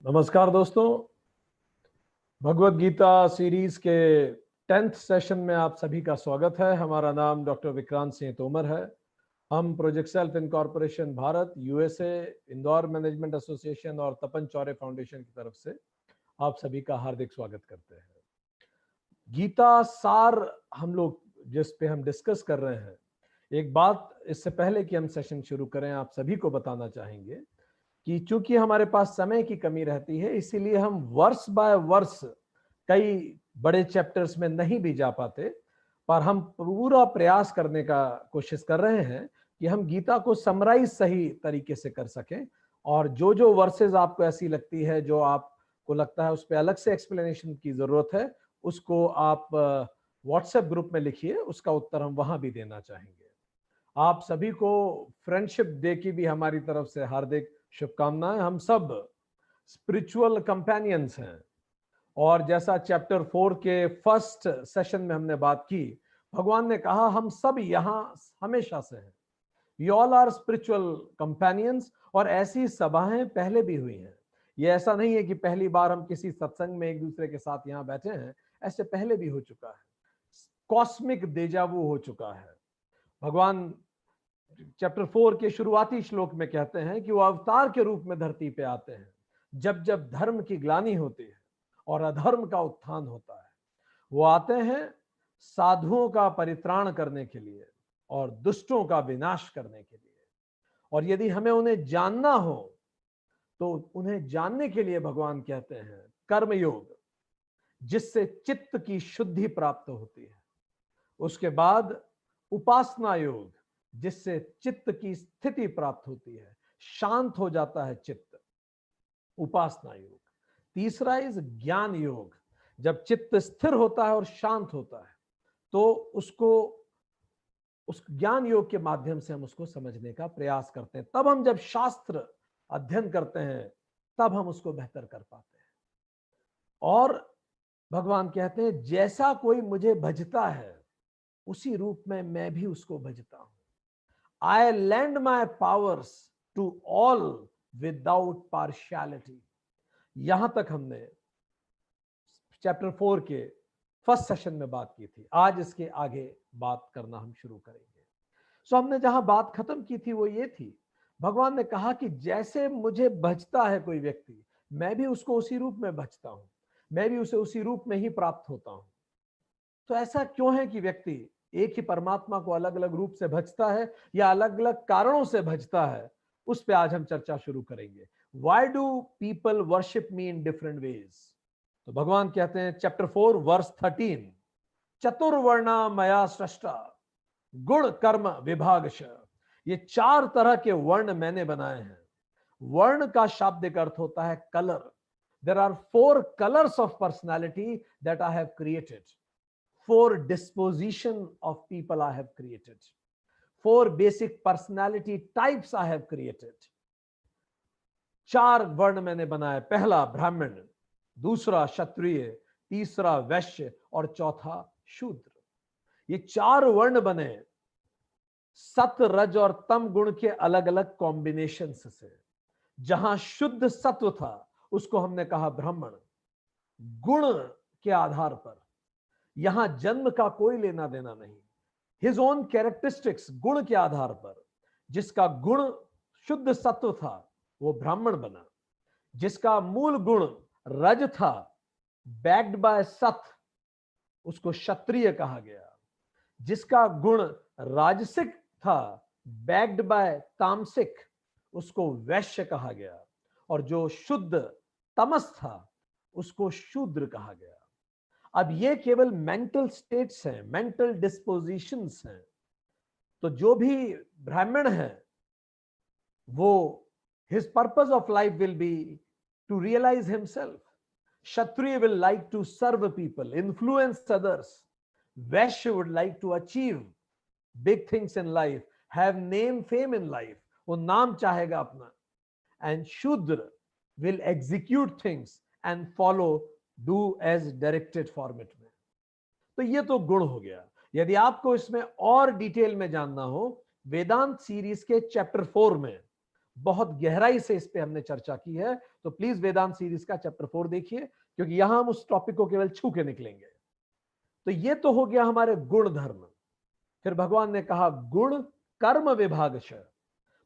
नमस्कार दोस्तों, भगवत गीता सीरीज के 10th सेशन में आप सभी का स्वागत है। हमारा नाम डॉक्टर विक्रांत सिंह तोमर है। हम project self incorporation Bharat, USA, Indore management association और तपन चौरे फाउंडेशन की तरफ से आप सभी का हार्दिक स्वागत करते हैं। गीता सार हम लोग जिस पे हम डिस्कस कर रहे हैं, एक बात इससे पहले कि हम सेशन शुरू करें आप सभी को बताना चाहेंगे कि चूंकि हमारे पास समय की कमी रहती है, इसीलिए हम वर्ष बाय वर्ष कई बड़े चैप्टर्स में नहीं भी जा पाते, पर हम पूरा प्रयास करने का कोशिश कर रहे हैं कि हम गीता को समराइज सही तरीके से कर सकें। और जो जो वर्सेस आपको ऐसी लगती है, जो आपको लगता है उस पर अलग से एक्सप्लेनेशन की जरूरत है, उसको आप व्हाट्सएप ग्रुप में लिखिए, उसका उत्तर हम वहां भी देना चाहेंगे। आप सभी को फ्रेंडशिप डे की भी हमारी तरफ से हार्दिक शुभकामनाएं। हम सब स्पिरिचुअल कंपेनियंस हैं, और जैसा चैप्टर 4 के फर्स्ट सेशन में हमने बात की, भगवान ने कहा हम सब यहां हमेशा से हैं। We all are spiritual companions. और ऐसी सभाएं पहले भी हुई हैं। ये ऐसा नहीं है कि पहली बार हम किसी सत्संग में एक दूसरे के साथ यहां बैठे हैं, ऐसे पहले भी हो चुका है। कॉस्मिक डेजावू हो चुका है। भगवान चैप्टर 4 के शुरुआती श्लोक में कहते हैं कि वो अवतार के रूप में धरती पे आते हैं जब जब धर्म की ग्लानि होती है और अधर्म का उत्थान होता है। वो आते हैं साधुओं का परित्राण करने के लिए और दुष्टों का विनाश करने के लिए। और यदि हमें उन्हें जानना हो तो उन्हें जानने के लिए भगवान कहते हैं कर्म योग, जिससे चित्त की शुद्धि प्राप्त होती है। उसके बाद उपासना योग, जिससे चित्त की स्थिति प्राप्त होती है, शांत हो जाता है चित्त, उपासना योग। तीसरा इज ज्ञान योग। जब चित्त स्थिर होता है और शांत होता है तो उसको उस ज्ञान योग के माध्यम से हम उसको समझने का प्रयास करते हैं। तब हम जब शास्त्र अध्ययन करते हैं तब हम उसको बेहतर कर पाते हैं। और भगवान कहते हैं जैसा कोई मुझे भजता है उसी रूप में मैं भी उसको भजता हूं। I lend my powers to all without partiality। यहां तक हमने चैप्टर 4 के फर्स्ट सेशन में बात की थी। आज इसके आगे बात करना हम शुरू करेंगे। सो हमने जहां बात खत्म की थी वो ये थी, भगवान ने कहा कि जैसे मुझे भजता है कोई व्यक्ति, मैं भी उसको उसी रूप में भजता हूं, मैं भी उसे उसी रूप में ही प्राप्त होता हूं। तो ऐसा क्यों है कि व्यक्ति एक ही परमात्मा को अलग अलग रूप से भजता है या अलग अलग कारणों से भजता है, उस पे आज हम चर्चा शुरू करेंगे। Why do people worship me in different ways? तो भगवान कहते हैं चैप्टर 4 वर्स 13, चतुर्वर्णा मया सृष्टा गुण कर्म विभागश। ये 4 तरह के वर्ण मैंने बनाए हैं। वर्ण का शाब्दिक अर्थ होता है colour. There are 4 colours of personality that I have created. 4 disposition of people I have created. 4 basic personality types I have created. 4 वर्ण मैंने बनाए। पहला ब्राह्मण, दूसरा क्षत्रिय, तीसरा वैश्य और चौथा शूद्र। ये 4 वर्ण बने सत, रज और तम गुण के अलग अलग कॉम्बिनेशन से। जहां शुद्ध सत्व था उसको हमने कहा ब्राह्मण। गुण के आधार पर, यहां जन्म का कोई लेना देना नहीं, हिज ओन कैरेक्टरिस्टिक्स, गुण के आधार पर जिसका गुण शुद्ध सत्व था वो ब्राह्मण बना। जिसका मूल गुण रज था, बैक्ड बाय सत, उसको क्षत्रिय कहा गया। जिसका गुण राजसिक था, बैक्ड बाय तामसिक, उसको वैश्य कहा गया। और जो शुद्ध तमस था उसको शूद्र कहा गया। अब ये केवल मेंटल स्टेट्स हैं, मेंटल डिस्पोजिशंस हैं। तो जो भी ब्राह्मण है वो his purpose of life will be to realise himself. Kshatriya will like to serve people, influence others. Vaishya would like to achieve big things in life, have name fame in life, वो नाम चाहेगा अपना। And Shudra will execute things and follow, do as directed format में। तो ये तो गुण हो गया। यदि आपको इसमें और डिटेल में जानना हो, वेदांत सीरीज के चैप्टर 4 में बहुत गहराई से इस पे हमने चर्चा की है। तो प्लीज वेदांत सीरीज का चैप्टर 4 देखिए, क्योंकि यहां हम उस टॉपिक को केवल छू के निकलेंगे। तो ये तो हो गया हमारे गुण धर्म। फिर भगवान ने कहा गुण कर्म विभागश।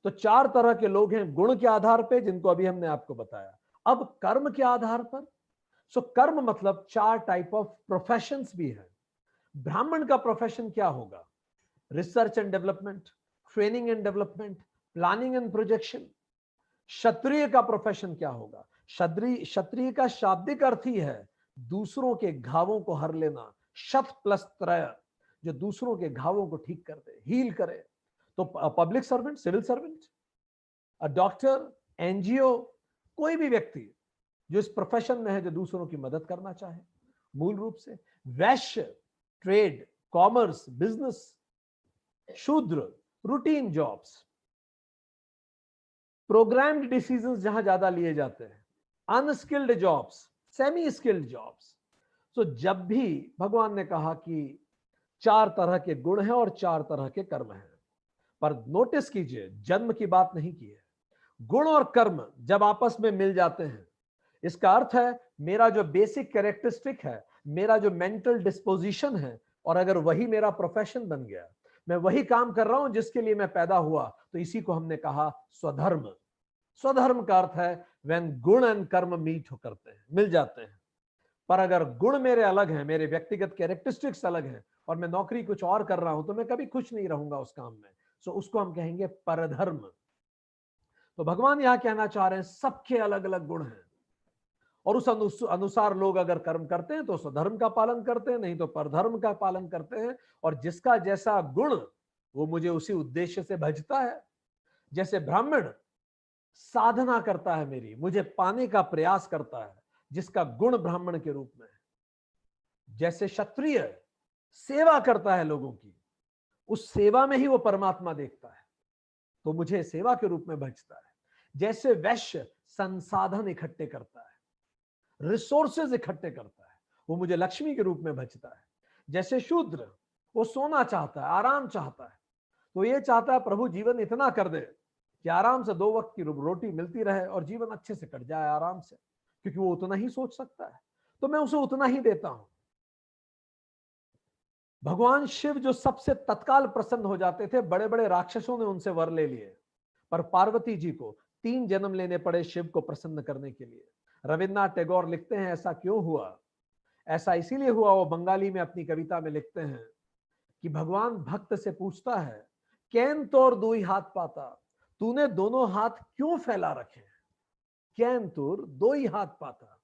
तो 4 तरह के लोग हैं गुण के आधार पे, जिनको अभी हमने आपको बताया। अब कर्म के आधार पर, सो कर्म मतलब 4 टाइप ऑफ प्रोफेशंस भी है। ब्राह्मण का प्रोफेशन क्या होगा? Research and development, training and development, planning and projection. क्षत्रिय का प्रोफेशन क्या होगा? क्षत्रिय का शाब्दिक अर्थ ही है दूसरों के घावों को हर लेना। शत प्लस त्रय, जो दूसरों के घावों को ठीक कर दे, हील करे। तो public servant, civil servant, doctor, NGO, कोई भी व्यक्ति जो इस प्रोफेशन में है, जो दूसरों की मदद करना चाहे। मूल रूप से वैश्य, ट्रेड, कॉमर्स, बिजनेस। शूद्र, रूटीन जॉब्स, प्रोग्राम्ड डिसीजंस जहां ज्यादा लिए जाते हैं। Unskilled jobs, semi skilled jobs. तो जब भी भगवान ने कहा कि 4 तरह के गुण हैं और 4 तरह के कर्म हैं, पर नोटिस कीजिए जन्म की बात नहीं की है। गुण और कर्म जब आपस में मिल जाते हैं, इसका अर्थ है मेरा जो बेसिक कैरेक्टरिस्टिक है, मेरा जो मेंटल डिस्पोजिशन है, और अगर वही मेरा प्रोफेशन बन गया, मैं वही काम कर रहा हूं जिसके लिए मैं पैदा हुआ, तो इसी को हमने कहा स्वधर्म। स्वधर्म का अर्थ है व्हेन गुण एंड कर्म मीट हो करते हैं, मिल जाते हैं। पर अगर गुण मेरे अलग हैं, मेरे व्यक्तिगत कैरेक्टरिस्टिक्स अलग हैं, और मैं नौकरी कुछ और कर रहा हूं, तो मैं कभी खुश नहीं रहूंगा उस काम में। सो उसको हम कहेंगे परधर्म। तो भगवान यहां कहना चाह रहे हैं सबके अलग अलग गुण हैं, और उस अनुसार लोग अगर कर्म करते हैं तो स्वधर्म का पालन करते हैं, नहीं तो परधर्म का पालन करते हैं। और जिसका जैसा गुण, वो मुझे उसी उद्देश्य से भजता है। जैसे ब्राह्मण साधना करता है मेरी, मुझे पाने का प्रयास करता है, जिसका गुण ब्राह्मण के रूप में है। जैसे क्षत्रिय सेवा करता है लोगों की, उस सेवा में ही वो परमात्मा देखता है, तो मुझे सेवा के रूप में भजता है। जैसे वैश्य संसाधन इकट्ठे करता है, रिसोर्सेज इकट्ठे करता है, वो मुझे लक्ष्मी के रूप में भजता है। जैसे शूद्र, वो सोना चाहता है, आराम चाहता है, तो ये चाहता है प्रभु जीवन इतना कर दे कि आराम से 2 वक्त की रोटी मिलती रहे और जीवन अच्छे से कट जाए आराम से, क्योंकि वो उतना ही सोच सकता है, तो मैं उसे उतना ही देता हूं। भगवान शिव जो सबसे तत्काल प्रसन्न हो जाते थे, बड़े बड़े राक्षसों ने उनसे वर ले लिए, पर पार्वती जी को 3 जन्म लेने पड़े शिव को प्रसन्न करने के लिए। रविन्द्रनाथ टैगोर लिखते हैं ऐसा क्यों हुआ? ऐसा इसीलिए हुआ, वो बंगाली में अपनी कविता में लिखते हैं कि भगवान भक्त से पूछता है, कैन तोर 2 हाथ पाता, तूने दोनों हाथ क्यों फैला रखे हैं? कैन तोर 2 हाथ पाता।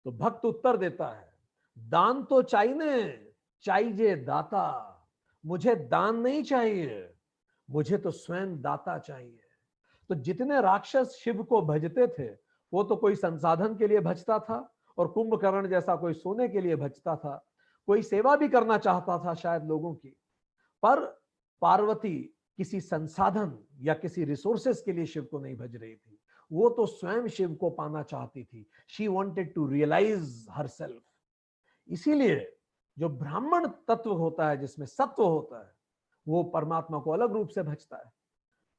तो भक्त उत्तर देता है, दान तो चाहिए दाता, मुझे दान नहीं चाहिए, मुझे तो स्वयं दाता चाहिए। तो जितने राक्षस शिव को भजते थे, वो तो कोई संसाधन के लिए भजता था, और कुंभकर्ण जैसा कोई सोने के लिए भजता था, कोई सेवा भी करना चाहता था शायद लोगों की। पर पार्वती किसी संसाधन या किसी रिसोर्सेस के लिए शिव को नहीं भज रही थी, वो तो स्वयं शिव को पाना चाहती थी। She wanted to realise herself. इसीलिए जो ब्राह्मण तत्व होता है, जिसमें सत्व होता है, वो परमात्मा को अलग रूप से भजता है,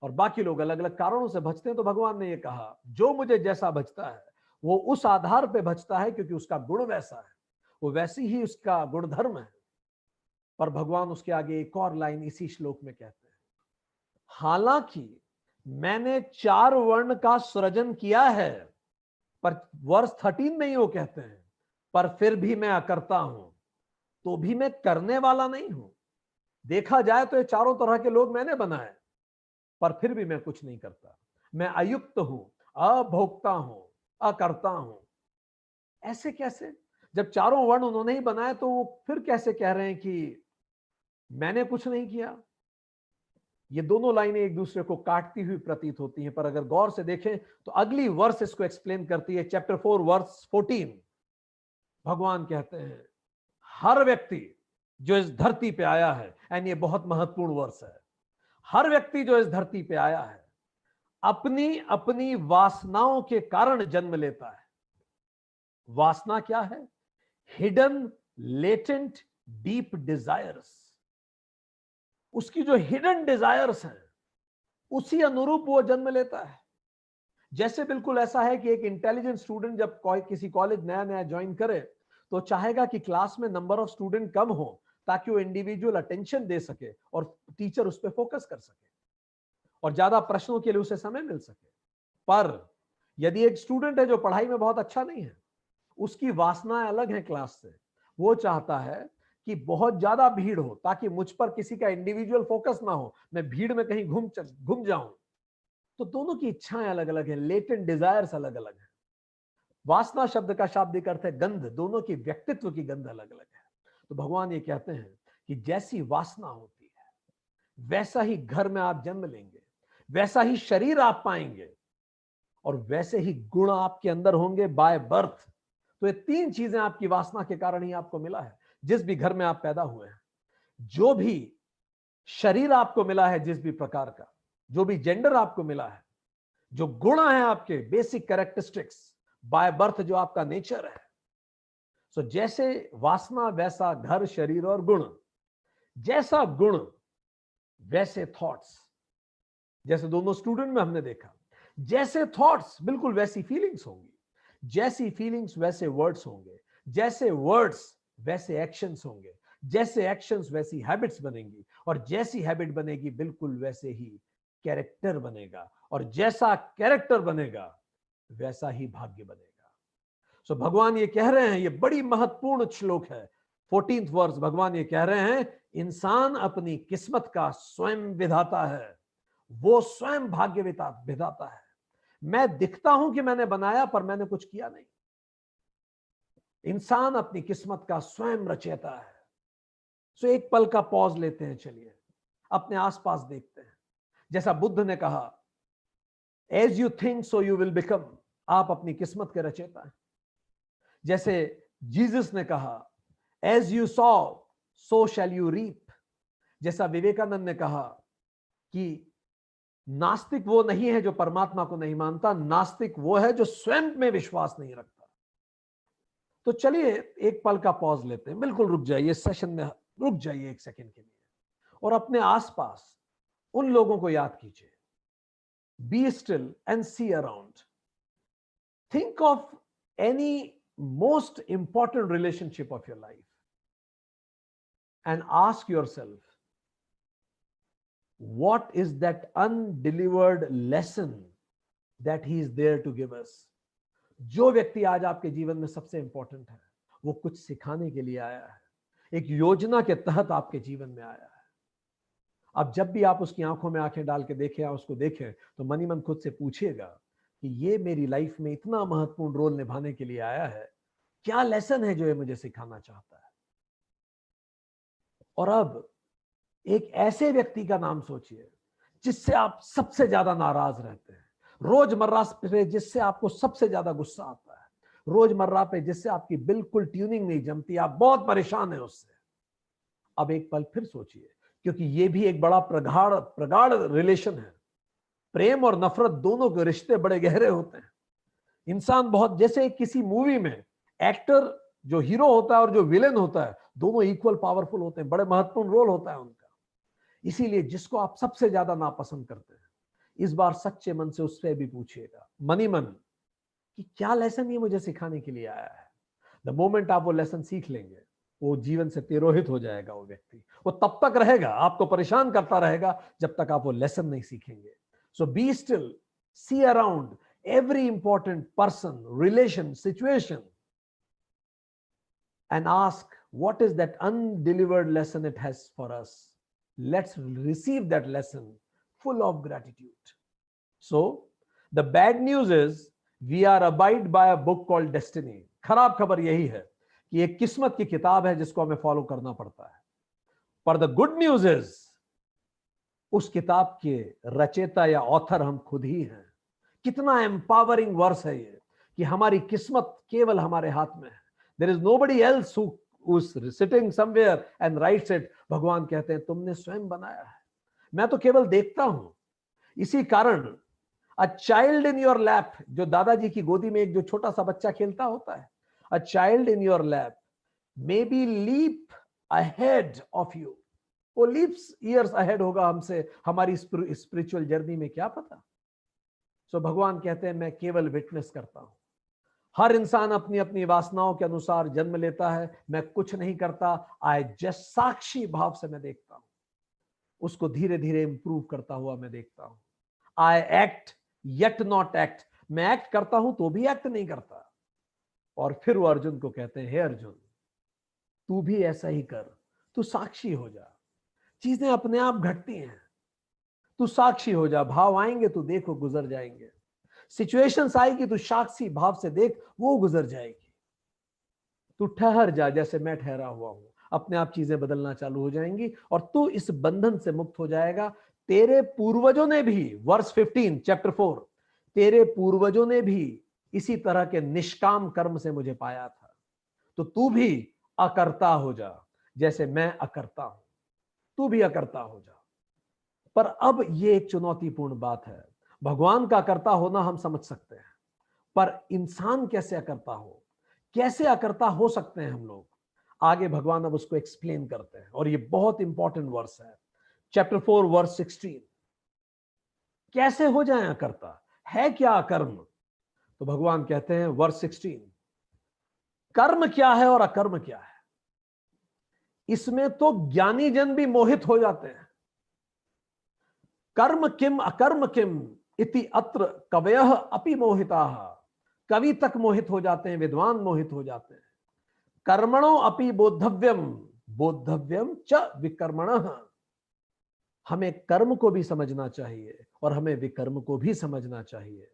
और बाकी लोग अलग अलग कारणों से भजते हैं। तो भगवान ने ये कहा जो मुझे जैसा भजता है, वो उस आधार पे भजता है क्योंकि उसका गुण वैसा है, वो वैसी ही उसका गुणधर्म है। पर भगवान उसके आगे एक और लाइन इसी श्लोक में कहते हैं, हालांकि मैंने 4 वर्ण का सृजन किया है, पर वर्ष 13 में ही वो कहते हैं, पर फिर भी मैं अकर्ता हूं, तो भी मैं करने वाला नहीं हूं। देखा जाए तो ये चारों तरह के लोग मैंने बनाए, पर फिर भी मैं कुछ नहीं करता। मैं अयुक्त हूं, अभोक्ता हूं, अकर्ता हूं। ऐसे कैसे? जब चारों वर्ण उन्होंने ही बनाए, तो वो फिर कैसे कह रहे हैं कि मैंने कुछ नहीं किया? ये दोनों लाइनें एक दूसरे को काटती हुई प्रतीत होती हैं, पर अगर गौर से देखें तो अगली वर्स इसको एक्सप्लेन करती है। चैप्टर 4 वर्स 14, भगवान कहते हैं हर व्यक्ति जो इस धरती पे आया है, एंड ये बहुत महत्वपूर्ण वर्स है, हर व्यक्ति जो इस धरती पे आया है अपनी अपनी वासनाओं के कारण जन्म लेता है। वासना क्या है? Hidden, latent, deep desires. उसकी जो हिडन डिजायर्स हैं, उसी अनुरूप वो जन्म लेता है। जैसे बिल्कुल ऐसा है कि एक इंटेलिजेंट स्टूडेंट जब किसी कॉलेज नया नया ज्वाइन करे तो चाहेगा कि क्लास में नंबर ऑफ स्टूडेंट कम हो ताकि वो इंडिविजुअल अटेंशन दे सके और टीचर उस पर फोकस कर सके और ज्यादा प्रश्नों के लिए उसे समय मिल सके। पर यदि एक स्टूडेंट है जो पढ़ाई में बहुत अच्छा नहीं है, उसकी वासनाएं अलग हैं क्लास से, वो चाहता है कि बहुत ज्यादा भीड़ हो ताकि मुझ पर किसी का इंडिविजुअल फोकस ना हो, मैं भीड़ में कहीं घूम जाऊं। तो दोनों की इच्छाएं अलग अलग हैं, लेटेंट डिजायर्स अलग अलग हैं। वासना शब्द का शाब्दिक अर्थ है गंध, दोनों की व्यक्तित्व की गंध अलग अलग है। तो भगवान ये कहते हैं कि जैसी वासना होती है वैसा ही घर में आप जन्म लेंगे, वैसा ही शरीर आप पाएंगे और वैसे ही गुण आपके अंदर होंगे बाय बर्थ। तो ये तीन चीजें आपकी वासना के कारण ही आपको मिला है। जिस भी घर में आप पैदा हुए हैं, जो भी शरीर आपको मिला है, जिस भी प्रकार का, जो भी जेंडर आपको मिला है, जो गुण है आपके बेसिक कैरेक्टरिस्टिक्स बाय बर्थ, जो आपका नेचर है, सो जैसे वासना वैसा घर, शरीर और गुण। जैसा गुण वैसे थॉट्स। जैसे दोनों स्टूडेंट में हमने देखा, जैसे थॉट्स बिल्कुल वैसी फीलिंग्स होंगी, जैसी फीलिंग्स वैसे वर्ड्स होंगे, जैसे वर्ड्स वैसे एक्शंस होंगे, जैसे एक्शंस वैसी हैबिट्स बनेंगी और जैसी हैबिट बनेगी बिल्कुल वैसे ही कैरेक्टर बनेगा और जैसा कैरेक्टर बनेगा वैसा ही भाग्य बनेगा। सो भगवान ये कह रहे हैं, ये बड़ी महत्वपूर्ण श्लोक है, 14th वर्स। भगवान ये कह रहे हैं इंसान अपनी किस्मत का स्वयं विधाता है, वो स्वयं भाग्य विधाता है। मैं दिखता हूं कि मैंने बनाया पर मैंने कुछ किया नहीं। इंसान अपनी किस्मत का स्वयं रचयिता है। सो एक पल का पॉज लेते हैं, चलिए अपने आसपास देखते हैं। जैसा बुद्ध ने कहा, as you think so you will become, आप अपनी किस्मत के रचयिता हैं। जैसे जीसस ने कहा, as you sow so shall you reap. जैसा विवेकानंद ने कहा कि नास्तिक वो नहीं है जो परमात्मा को नहीं मानता, नास्तिक वो है जो स्वयं में विश्वास नहीं रखता। तो चलिए एक पल का पॉज लेते हैं, बिल्कुल रुक जाइए, सेशन में रुक जाइए एक सेकंड के लिए और अपने आसपास उन लोगों को याद कीजिए। Be still and see around. Think of any most important relationship of your life and ask yourself, what is that undelivered lesson that he is there to give us? जो व्यक्ति आज आपके जीवन में सबसे इंपॉर्टेंट है, वो कुछ सिखाने के लिए आया है, एक योजना के तहत आपके जीवन में आया है। अब जब भी आप उसकी आंखों में आंखें डाल के देखें या उसको देखें तो मन ही मन खुद से पूछिएगा कि ये मेरी लाइफ में इतना महत्वपूर्ण रोल निभाने के लिए आया है, क्या लेसन है जो ये मुझे सिखाना चाहता है। और अब एक ऐसे व्यक्ति का नाम सोचिए जिससे आप सबसे ज्यादा नाराज रहते हैं, रोजमर्रा पे जिससे आपको सबसे ज्यादा गुस्सा आता है, रोजमर्रा पे जिससे आपकी बिल्कुल ट्यूनिंग नहीं जमती, आप बहुत परेशान हैं उससे। अब एक पल फिर सोचिए, क्योंकि ये भी एक बड़ा प्रगाढ़ रिलेशन है। प्रेम और नफरत दोनों के रिश्ते बड़े गहरे होते हैं। इंसान बहुत, जैसे किसी मूवी में एक्टर जो हीरो होता है और जो विलेन होता है, दोनों इक्वल पावरफुल होते हैं, बड़े महत्वपूर्ण रोल होता है उनका। इसीलिए जिसको आप सबसे ज्यादा नापसंद करते हैं, इस बार सच्चे मन से उससे भी पूछिएगा मन ही मन कि क्या लेसन ये मुझे सिखाने के लिए आया है। द मोमेंट आप वो लेसन सीख लेंगे, वो जीवन से तिरोहित हो जाएगा वो व्यक्ति। वो तब तक रहेगा, आपको परेशान करता रहेगा जब तक आप वो लेसन नहीं सीखेंगे। So be still, see around every important person, relation, situation, and ask what is that undelivered lesson it has for us. Let's receive that lesson full of gratitude. So the bad news is we are abide by a book called destiny. खराब खबर यही है कि एक किस्मत की किताब है जिसको हमें फॉलो करना पड़ता है। पर द गुड न्यूज इज उस किताब के रचयिता या ऑथर हम खुद ही हैं। कितना एम्पावरिंग वर्स है ये कि हमारी किस्मत केवल हमारे हाथ में है। There is nobody else who is sitting somewhere and writes it. भगवान कहते हैं तुमने स्वयं बनाया है, मैं तो केवल देखता हूं। इसी कारण अ चाइल्ड इन योर लैप, जो दादाजी की गोदी में एक जो छोटा सा बच्चा खेलता होता है, a child in your lap may be leap ahead of you, वो लीप्स ईयर्स अहेड होगा हमसे, हमारी स्पिरिचुअल जर्नी में क्या पता। सो भगवान कहते हैं मैं केवल विटनेस करता हूं। हर इंसान अपनी अपनी वासनाओं के अनुसार जन्म लेता है, मैं कुछ नहीं करता। आई जस्ट साक्षी भाव से मैं देखता हूं, उसको धीरे धीरे इंप्रूव करता हुआ मैं देखता हूं। I act yet not act, मैं एक्ट करता हूं तो भी एक्ट नहीं करता। और फिर वो अर्जुन को कहते हैं, हे अर्जुन तू भी ऐसा ही कर, तू साक्षी हो जा, चीजें अपने आप घटती हैं, तू साक्षी हो जा। भाव आएंगे तो देखो गुजर जाएंगे, सिचुएशंस आएगी तो साक्षी भाव से देख, वो गुजर जाएगी। तू ठहर जा जैसे मैं ठहरा हुआ हूं, अपने आप चीजें बदलना चालू हो जाएंगी और तू इस बंधन से मुक्त हो जाएगा। तेरे पूर्वजों ने भी, वर्स 15 चैप्टर 4, तेरे पूर्वजों ने भी इसी तरह के निष्काम कर्म से मुझे पाया था। तो तू भी अकर्ता हो जा जैसे मैं अकर्ता हूं, तू भी अकर्ता हो जा। पर अब ये एक चुनौतीपूर्ण बात है। भगवान का अकर्ता होना हम समझ सकते हैं, पर इंसान कैसे अकर्ता हो, कैसे अकर्ता हो सकते हैं हम लोग, आगे भगवान अब उसको एक्सप्लेन करते हैं। और ये बहुत इंपॉर्टेंट वर्स है, चैप्टर 4 वर्स 16। कैसे हो जाए अकर्ता, है क्या अकर्म? तो भगवान कहते हैं वर्स 16, कर्म क्या है और अकर्म क्या है, इसमें तो ज्ञानी जन भी मोहित हो जाते हैं। कर्म किम अकर्म किम इति अत्र कवयः अपि मोहिताः, कवि तक मोहित हो जाते हैं, विद्वान मोहित हो जाते हैं। कर्मणो अपि बोद्धव्यम, बोद्धव्यम च विकर्मणः, हमें कर्म को भी समझना चाहिए और हमें विकर्म को भी समझना चाहिए।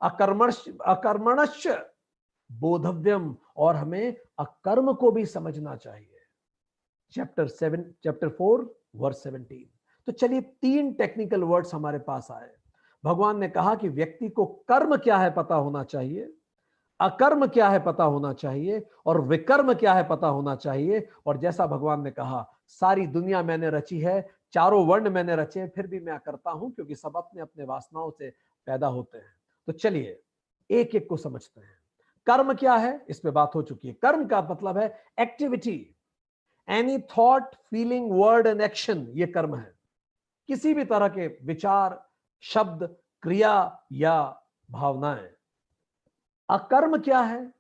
अकर्मणश्च बोधव्यम, और हमें अकर्म को भी समझना चाहिए। Chapter 4 verse 17। तो चलिए 3 टेक्निकल वर्ड्स हमारे पास आए। भगवान ने कहा कि व्यक्ति को कर्म क्या है पता होना चाहिए, अकर्म क्या है पता होना चाहिए, और विकर्म क्या है पता होना चाहिए। और जैसा भगवान ने कहा, सारी दुनिया मैंने रची है, चारों वर्ण मैंने रचे हैं, फिर भी मैं करता हूं, क्योंकि सब अपने अपने वासनाओं से पैदा होते हैं। तो चलिए एक एक को समझते हैं। कर्म क्या है, इस पे बात हो चुकी है। कर्म का मतलब है activity, any thought, feeling, word and action, ये कर्म है। किसी भी तरह के विचार, शब्द, क्रिया या भावनाएं। अकर्म क्या है?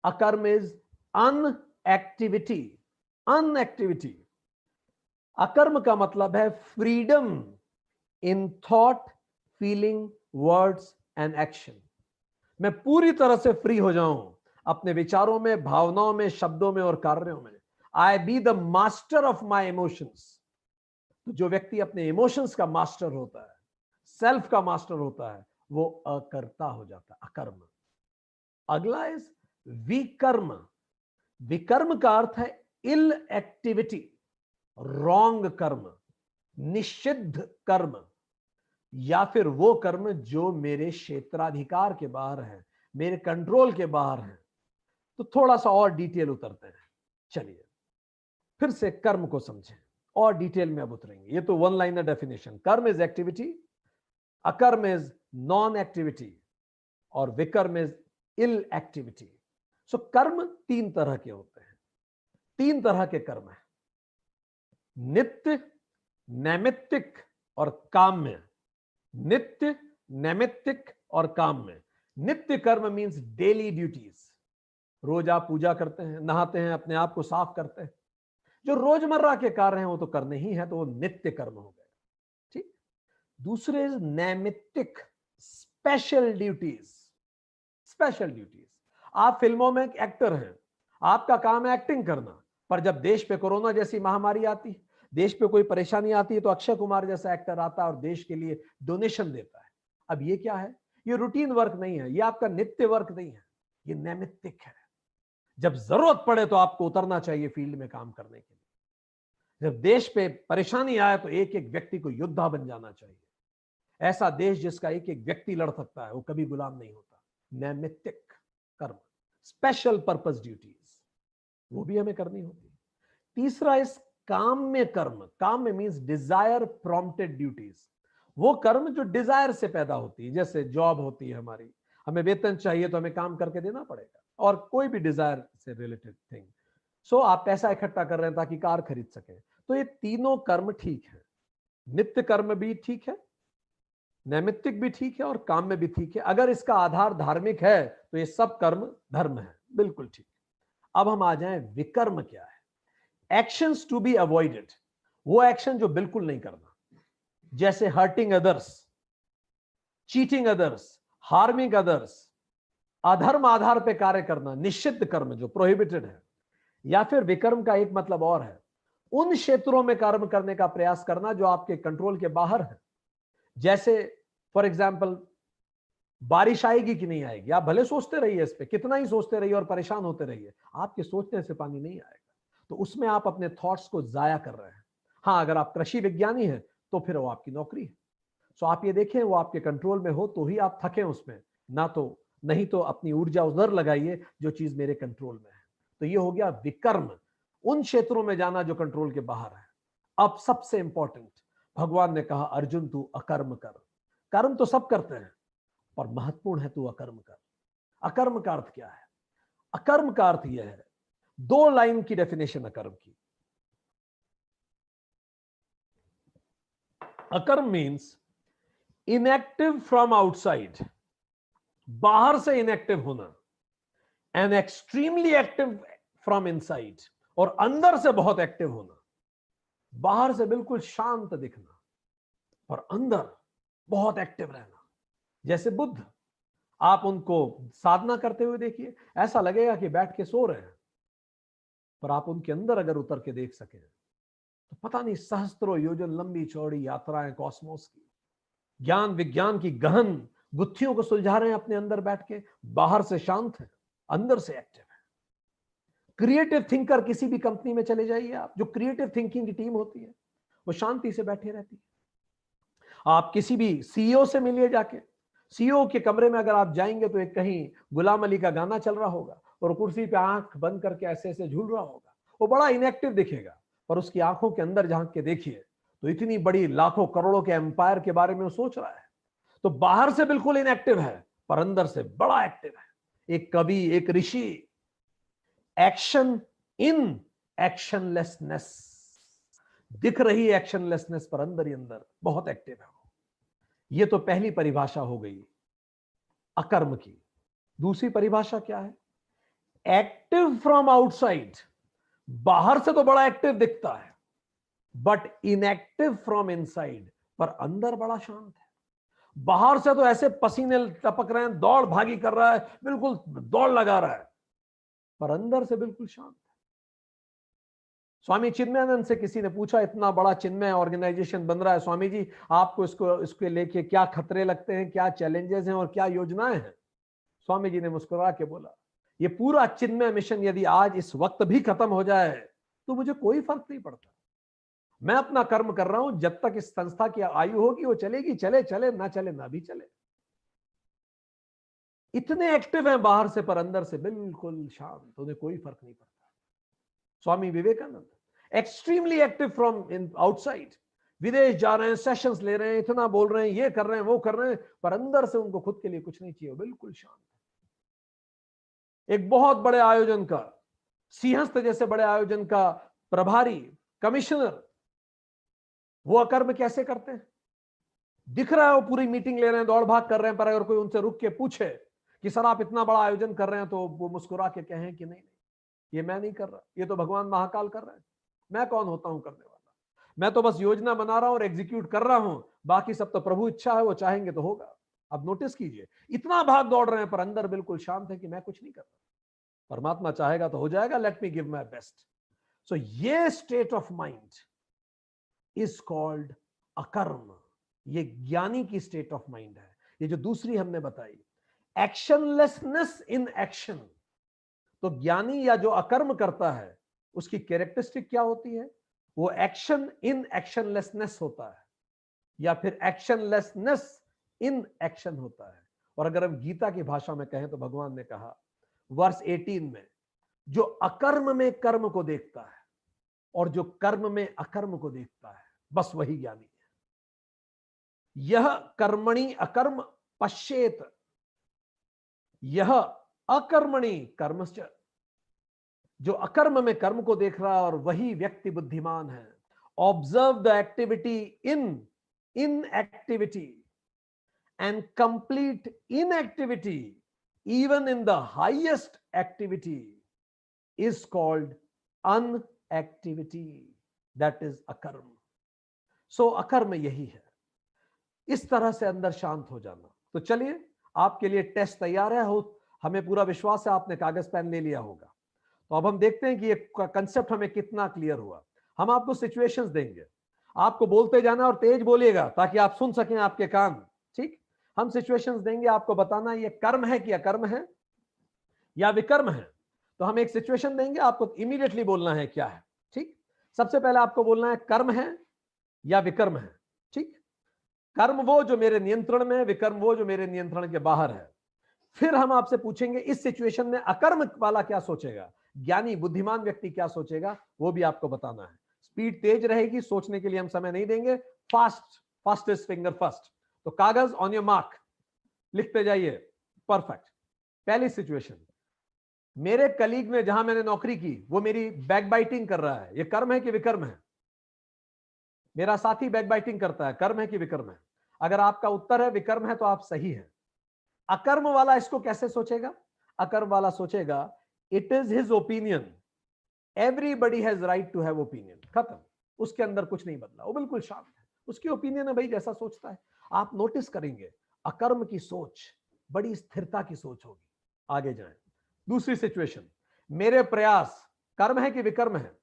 अकर्म इज अनएक्टिविटी, अनएक्टिविटी। अकर्म का मतलब है freedom in thought, feeling, words and action. मैं पूरी तरह से फ्री हो जाऊं अपने विचारों में, भावनाओं में, शब्दों में और कार्यों में। I be the master of my emotions. तो जो व्यक्ति अपने इमोशंस का मास्टर होता है, सेल्फ का मास्टर होता है, वो अकर्ता हो जाता है, अकर्म। अगला इज विकर्म। विकर्म का अर्थ है इल एक्टिविटी, रॉन्ग कर्म, निषिद्ध कर्म, या फिर वो कर्म जो मेरे क्षेत्राधिकार के बाहर है, मेरे कंट्रोल के बाहर है। तो थोड़ा सा और डिटेल उतरते हैं। चलिए फिर से कर्म को समझें और डिटेल में अब उतरेंगे। ये तो वन लाइनर डेफिनेशन। कर्म इज एक्टिविटी, अकर्म इज नॉन एक्टिविटी, और विकर्म इज इल एक्टिविटी। सो कर्म 3 तरह के होते हैं, 3 तरह के कर्म है, नित्य, नैमित्तिक और काम्य। नित्य, नैमित्तिक और काम्य। नित्य कर्म मींस डेली ड्यूटीज। रोज आप पूजा करते हैं, नहाते हैं, अपने आप को साफ करते हैं, जो रोजमर्रा के कार्य हैं वो तो करने ही है, तो वो नित्य कर्म हो गए। ठीक। दूसरे नैमित्तिक, स्पेशल ड्यूटीज। स्पेशल ड्यूटीज, आप फिल्मों में एक्टर हैं, आपका काम है एक्टिंग करना, पर जब देश पे कोरोना जैसी महामारी आती है, देश पे कोई परेशानी आती है, तो अक्षय कुमार जैसा एक्टर आता है और देश के लिए डोनेशन देता है। अब ये क्या है? ये रूटीन वर्क नहीं है, ये आपका नित्य वर्क नहीं है, ये नैमित्तिक है। जब जरूरत पड़े तो आपको उतरना चाहिए फील्ड में काम करने के लिए। जब देश पे परेशानी आए तो एक एक व्यक्ति को योद्धा बन जाना चाहिए। ऐसा देश जिसका एक एक व्यक्ति लड़ सकता है, वो कभी गुलाम नहीं होता। नैमित्तिक कर्म, स्पेशल पर्पस ड्यूटीज, वो भी हमें करनी होती। तीसरा इस काम्य कर्म। काम्य मींस डिजायर प्रॉम्प्टेड ड्यूटीज, वो कर्म जो डिजायर से पैदा होती है। जैसे जॉब होती है हमारी, हमें वेतन चाहिए तो हमें काम करके देना पड़ेगा, और कोई भी डिजायर से रिलेटेड थिंग। सो आप पैसा इकट्ठा कर रहे हैं ताकि कार खरीद सके, तो ये तीनों कर्म ठीक है, नित्य कर्म भी ठीक है, नैमित्तिक भी ठीक है और काम में भी ठीक है। अगर इसका आधार धार्मिक है तो ये सब कर्म धर्म है, बिल्कुल ठीक। अब हम आ जाएं विकर्म क्या है। एक्शंस टू बी अवॉइडेड, वो एक्शन जो बिल्कुल नहीं करना, जैसे hurting others, cheating others, harming others, अधर्म आधार पे कार्य करना, निषिद्ध कर्म जो प्रोहिबिटेड है। या फिर विकर्म का एक मतलब और है, उन क्षेत्रों में कर्म करने का प्रयास करना जो आपके कंट्रोल के बाहर है। जैसे फॉर एग्जाम्पल बारिश आएगी कि नहीं आएगी, आप भले सोचते रहिए, इस पे कितना ही सोचते रहिए और परेशान होते रहिए, आपके सोचने से पानी नहीं आएगा। तो उसमें आप अपने थॉट्स को जाया कर रहे हैं। हाँ, अगर आप कृषि विज्ञानी हैं तो फिर वो आपकी नौकरी है। सो आप ये देखें वो आपके कंट्रोल में हो तो ही आप थकें उसमें, ना तो नहीं तो अपनी ऊर्जा उधर लगाइए जो चीज मेरे कंट्रोल में है। तो ये हो गया विकर्म, उन क्षेत्रों में जाना जो कंट्रोल के बाहर है। अब सबसे इंपॉर्टेंट, भगवान ने कहा अर्जुन तू अकर्म कर। कर्म तो सब करते हैं पर महत्वपूर्ण है तू अकर्म कर। अकर्म का अर्थ क्या है? अकर्म का अर्थ यह है, दो लाइन की डेफिनेशन अकर्म की। अकर्म मीन्स इनएक्टिव फ्रॉम आउटसाइड, बाहर से इनएक्टिव होना, and extremely active from inside, और अंदर से बहुत एक्टिव होना। बाहर से बिल्कुल शांत दिखना पर अंदर बहुत एक्टिव रहना। जैसे बुद्ध, आप उनको साधना करते हुए देखिए, ऐसा लगेगा कि बैठ के सो रहे हैं, पर आप उनके अंदर अगर उतर के देख सकें तो पता नहीं सहस्त्रों योजन लंबी चौड़ी यात्राएं कॉस्मोस की, ज्ञान विज्ञान की गहन गुत्थियों को सुलझा रहे हैं अपने अंदर बैठ के। बाहर से शांत है, अंदर से एक्टिव है। क्रिएटिव थिंकर किसी भी कंपनी में चले जाइए आप, जो क्रिएटिव थिंकिंग की टीम होती है वो शांति से बैठी रहती है। आप किसी भी सीईओ से मिलिए जाके, सीईओ के कमरे में अगर आप जाएंगे तो एक कहीं गुलाम अली का गाना चल रहा होगा और कुर्सी पे आंख बंद करके ऐसे ऐसे झूल रहा होगा। वो बड़ा इनएक्टिव दिखेगा, पर उसकी आंखों के अंदर झांक के देखिए तो इतनी बड़ी लाखों करोड़ों के एम्पायर के बारे में वो सोच रहा है। तो बाहर से बिल्कुल इनएक्टिव है पर अंदर से बड़ा एक्टिव है। एक कवि, एक ऋषि, एक्शन इन एक्शनलेसनेस, दिख रही एक्शनलेसनेस पर अंदर ही अंदर बहुत एक्टिव है। ये तो पहली परिभाषा हो गई अकर्म की। दूसरी परिभाषा क्या है? एक्टिव फ्रॉम आउटसाइड, बाहर से तो बड़ा एक्टिव दिखता है बट इनएक्टिव फ्रॉम इनसाइड, पर अंदर बड़ा शांत है। बाहर से तो ऐसे पसीने टपक रहे हैं, दौड़ भागी कर रहा है, बिल्कुल दौड़ लगा रहा है, पर अंदर से बिल्कुल शांत है। स्वामी चिन्मयानंद से किसी ने पूछा, इतना बड़ा चिन्मय ऑर्गेनाइजेशन बन रहा है स्वामी जी, आपको इसको लेके क्या खतरे लगते हैं, क्या चैलेंजेस हैं और क्या योजनाएं हैं? स्वामी जी ने मुस्कुरा के बोला, ये पूरा चिन्मय मिशन यदि आज इस वक्त भी खत्म हो जाए तो मुझे कोई फर्क नहीं पड़ता। मैं अपना कर्म कर रहा हूं, जब तक इस संस्था की आयु होगी वो चलेगी, चले चले, ना चले ना भी चले। इतने एक्टिव हैं बाहर से पर अंदर से बिल्कुल शांत, उन्हें कोई फर्क नहीं पड़ता। Swami Vivekananda extremely active from in outside, विदेश जा रहे हैं, सेशंस ले रहे हैं, इतना बोल रहे हैं, ये कर रहे हैं, वो कर रहे हैं, पर अंदर से उनको खुद के लिए कुछ नहीं चाहिए, बिल्कुल शांत। एक बहुत बड़े आयोजन का, सिंहस्थ जैसे बड़े आयोजन का प्रभारी, कमिश्नर, वो अकर्म कैसे करते हैं? दिख रहा है वो पूरी मीटिंग ले रहे हैं, दौड़ भाग कर रहे हैं, पर अगर कोई उनसे रुक के पूछे कि सर आप इतना बड़ा आयोजन कर रहे हैं, तो वो मुस्कुरा के कहें कि नहीं, ये मैं नहीं कर रहा, ये तो भगवान महाकाल कर रहे हैं, मैं कौन होता हूं करने वाला, मैं तो बस योजना बना रहा हूं और एग्जीक्यूट कर रहा हूं, बाकी सब तो प्रभु इच्छा है, वो चाहेंगे तो होगा। अब नोटिस कीजिए, इतना भाग दौड़ रहे हैं पर अंदर बिल्कुल शांत है कि मैं कुछ नहीं कर रहा, परमात्मा चाहेगा तो हो जाएगा, let me give my best. So ये state of mind is called akarma. ये ज्ञानी की स्टेट ऑफ माइंड है। ये जो दूसरी हमने बताई, एक्शनलेसनेस इन एक्शन, तो ज्ञानी या जो अकर्म करता है उसकी कैरेक्टरिस्टिक क्या होती है? वो एक्शन इन एक्शनलेसनेस होता है, या फिर एक्शनलेसनेस इन एक्शन होता है। और अगर हम गीता की भाषा में कहें तो भगवान ने कहा वर्ष 18 में, जो अकर्म में कर्म को देखता है और जो कर्म में अकर्म को देखता है, बस वही ज्ञानी है। यह कर्मणि अकर्म पश्येत, यह अकर्मणि कर्मश्च, जो अकर्म में कर्म को देख रहा है और वही व्यक्ति बुद्धिमान है। Observe the activity in inactivity and complete inactivity even in the highest activity is called unactivity, that is akarm. So akarm यही है, इस तरह से अंदर शांत हो जाना। तो चलिए आपके लिए टेस्ट तैयार है, हो हमें पूरा विश्वास है आपने कागज पेन ले लिया होगा। तो अब हम देखते हैं कि ये कंसेप्ट हमें कितना क्लियर हुआ। हम आपको सिचुएशंस देंगे, आपको बोलते जाना और तेज बोलिएगा ताकि आप सुन सकें आपके कान। ठीक, हम सिचुएशंस देंगे, आपको बताना ये कर्म है कि अकर्म है या विकर्म है। तो हम एक सिचुएशन देंगे, आपको इमीडिएटली बोलना है क्या है। ठीक, सबसे पहले आपको बोलना है कर्म है या विकर्म है। ठीक, कर्म वो जो मेरे नियंत्रण में है, विकर्म वो जो मेरे नियंत्रण के बाहर है। फिर हम आपसे पूछेंगे इस सिचुएशन में अकर्म वाला क्या सोचेगा, ज्ञानी बुद्धिमान व्यक्ति क्या सोचेगा, वो भी आपको बताना है। स्पीड तेज रहेगी, सोचने के लिए हम समय नहीं देंगे। Fastest finger first. तो कागज ऑन योर मार्क, लिखते जाइए। परफेक्ट। पहली सिचुएशन, मेरे कलीग ने जहां मैंने नौकरी की वो मेरी बैकबाइटिंग कर रहा है, ये कर्म है कि विकर्म है? मेरा साथी बैकबाइटिंग करता है, कर्म है कि विकर्म है? अगर आपका उत्तर है विकर्म है तो आप सही है। अकर्म वाला इसको कैसे सोचेगा? अकर्म वाला सोचेगा it is his opinion, everybody has right to have opinion. खत्म, उसके अंदर कुछ नहीं बदला, वो बिल्कुल शांत है, उसकी ओपिनियन है भाई, जैसा सोचता है। आप नोटिस करेंगे अकर्म की सोच बड़ी स्थिरता की सोच होगी। आगे जाएं। दूसरी सिचुएशन, मेरे प्रयास कर्म है कि विकर्म है?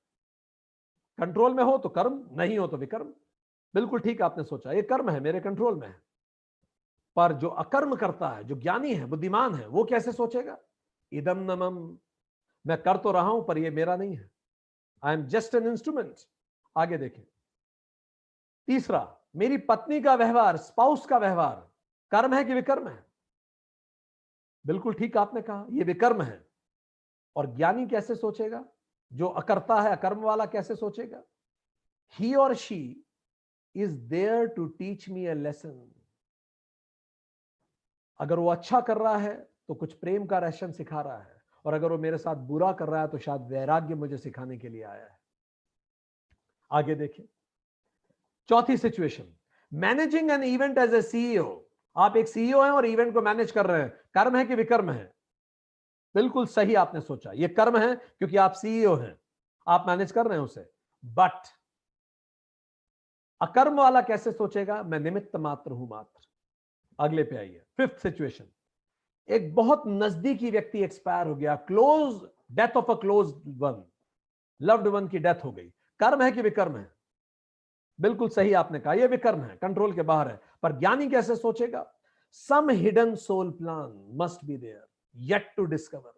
कंट्रोल में हो तो कर्म, नहीं हो तो विकर्म। बिल्कुल ठीक आपने सोचा, ये कर्म है, मेरे कंट्रोल में है। पर जो अकर्म करता है, जो ज्ञानी है, बुद्धिमान है, वो कैसे सोचेगा? इदम नमम, मैं कर तो रहा हूं पर ये मेरा नहीं है, I am just an instrument. आगे देखें। तीसरा, मेरी पत्नी का व्यवहार, स्पाउस का व्यवहार कर्म है कि विकर्म है? बिल्कुल ठीक आपने कहा, यह विकर्म है। और ज्ञानी कैसे सोचेगा? जो अकर्ता है, अकर्म वाला कैसे सोचेगा? He or she is there to teach me a lesson. अगर वो अच्छा कर रहा है तो कुछ प्रेम का लेसन सिखा रहा है, और अगर वो मेरे साथ बुरा कर रहा है तो शायद वैराग्य मुझे सिखाने के लिए आया है। आगे देखिए। चौथी situation, managing an event as a CEO. आप एक सीईओ हैं और इवेंट को मैनेज कर रहे हैं, कर्म है कि विकर्म है? बिल्कुल सही आपने सोचा, यह कर्म है क्योंकि आप सीईओ हैं, आप मैनेज कर रहे हैं उसे। बट अकर्म वाला कैसे सोचेगा? मैं निमित्त मात्र हूं, मात्र। अगले पे आइए। फिफ्थ सिचुएशन, एक बहुत नजदीकी व्यक्ति एक्सपायर हो गया, close death of a close one, loved one की डेथ हो गई। कर्म है कि विकर्म है? बिल्कुल सही आपने कहा, यह विकर्म है, कंट्रोल के बाहर है। पर ज्ञानी कैसे सोचेगा? Some hidden soul plan must be there yet to discover.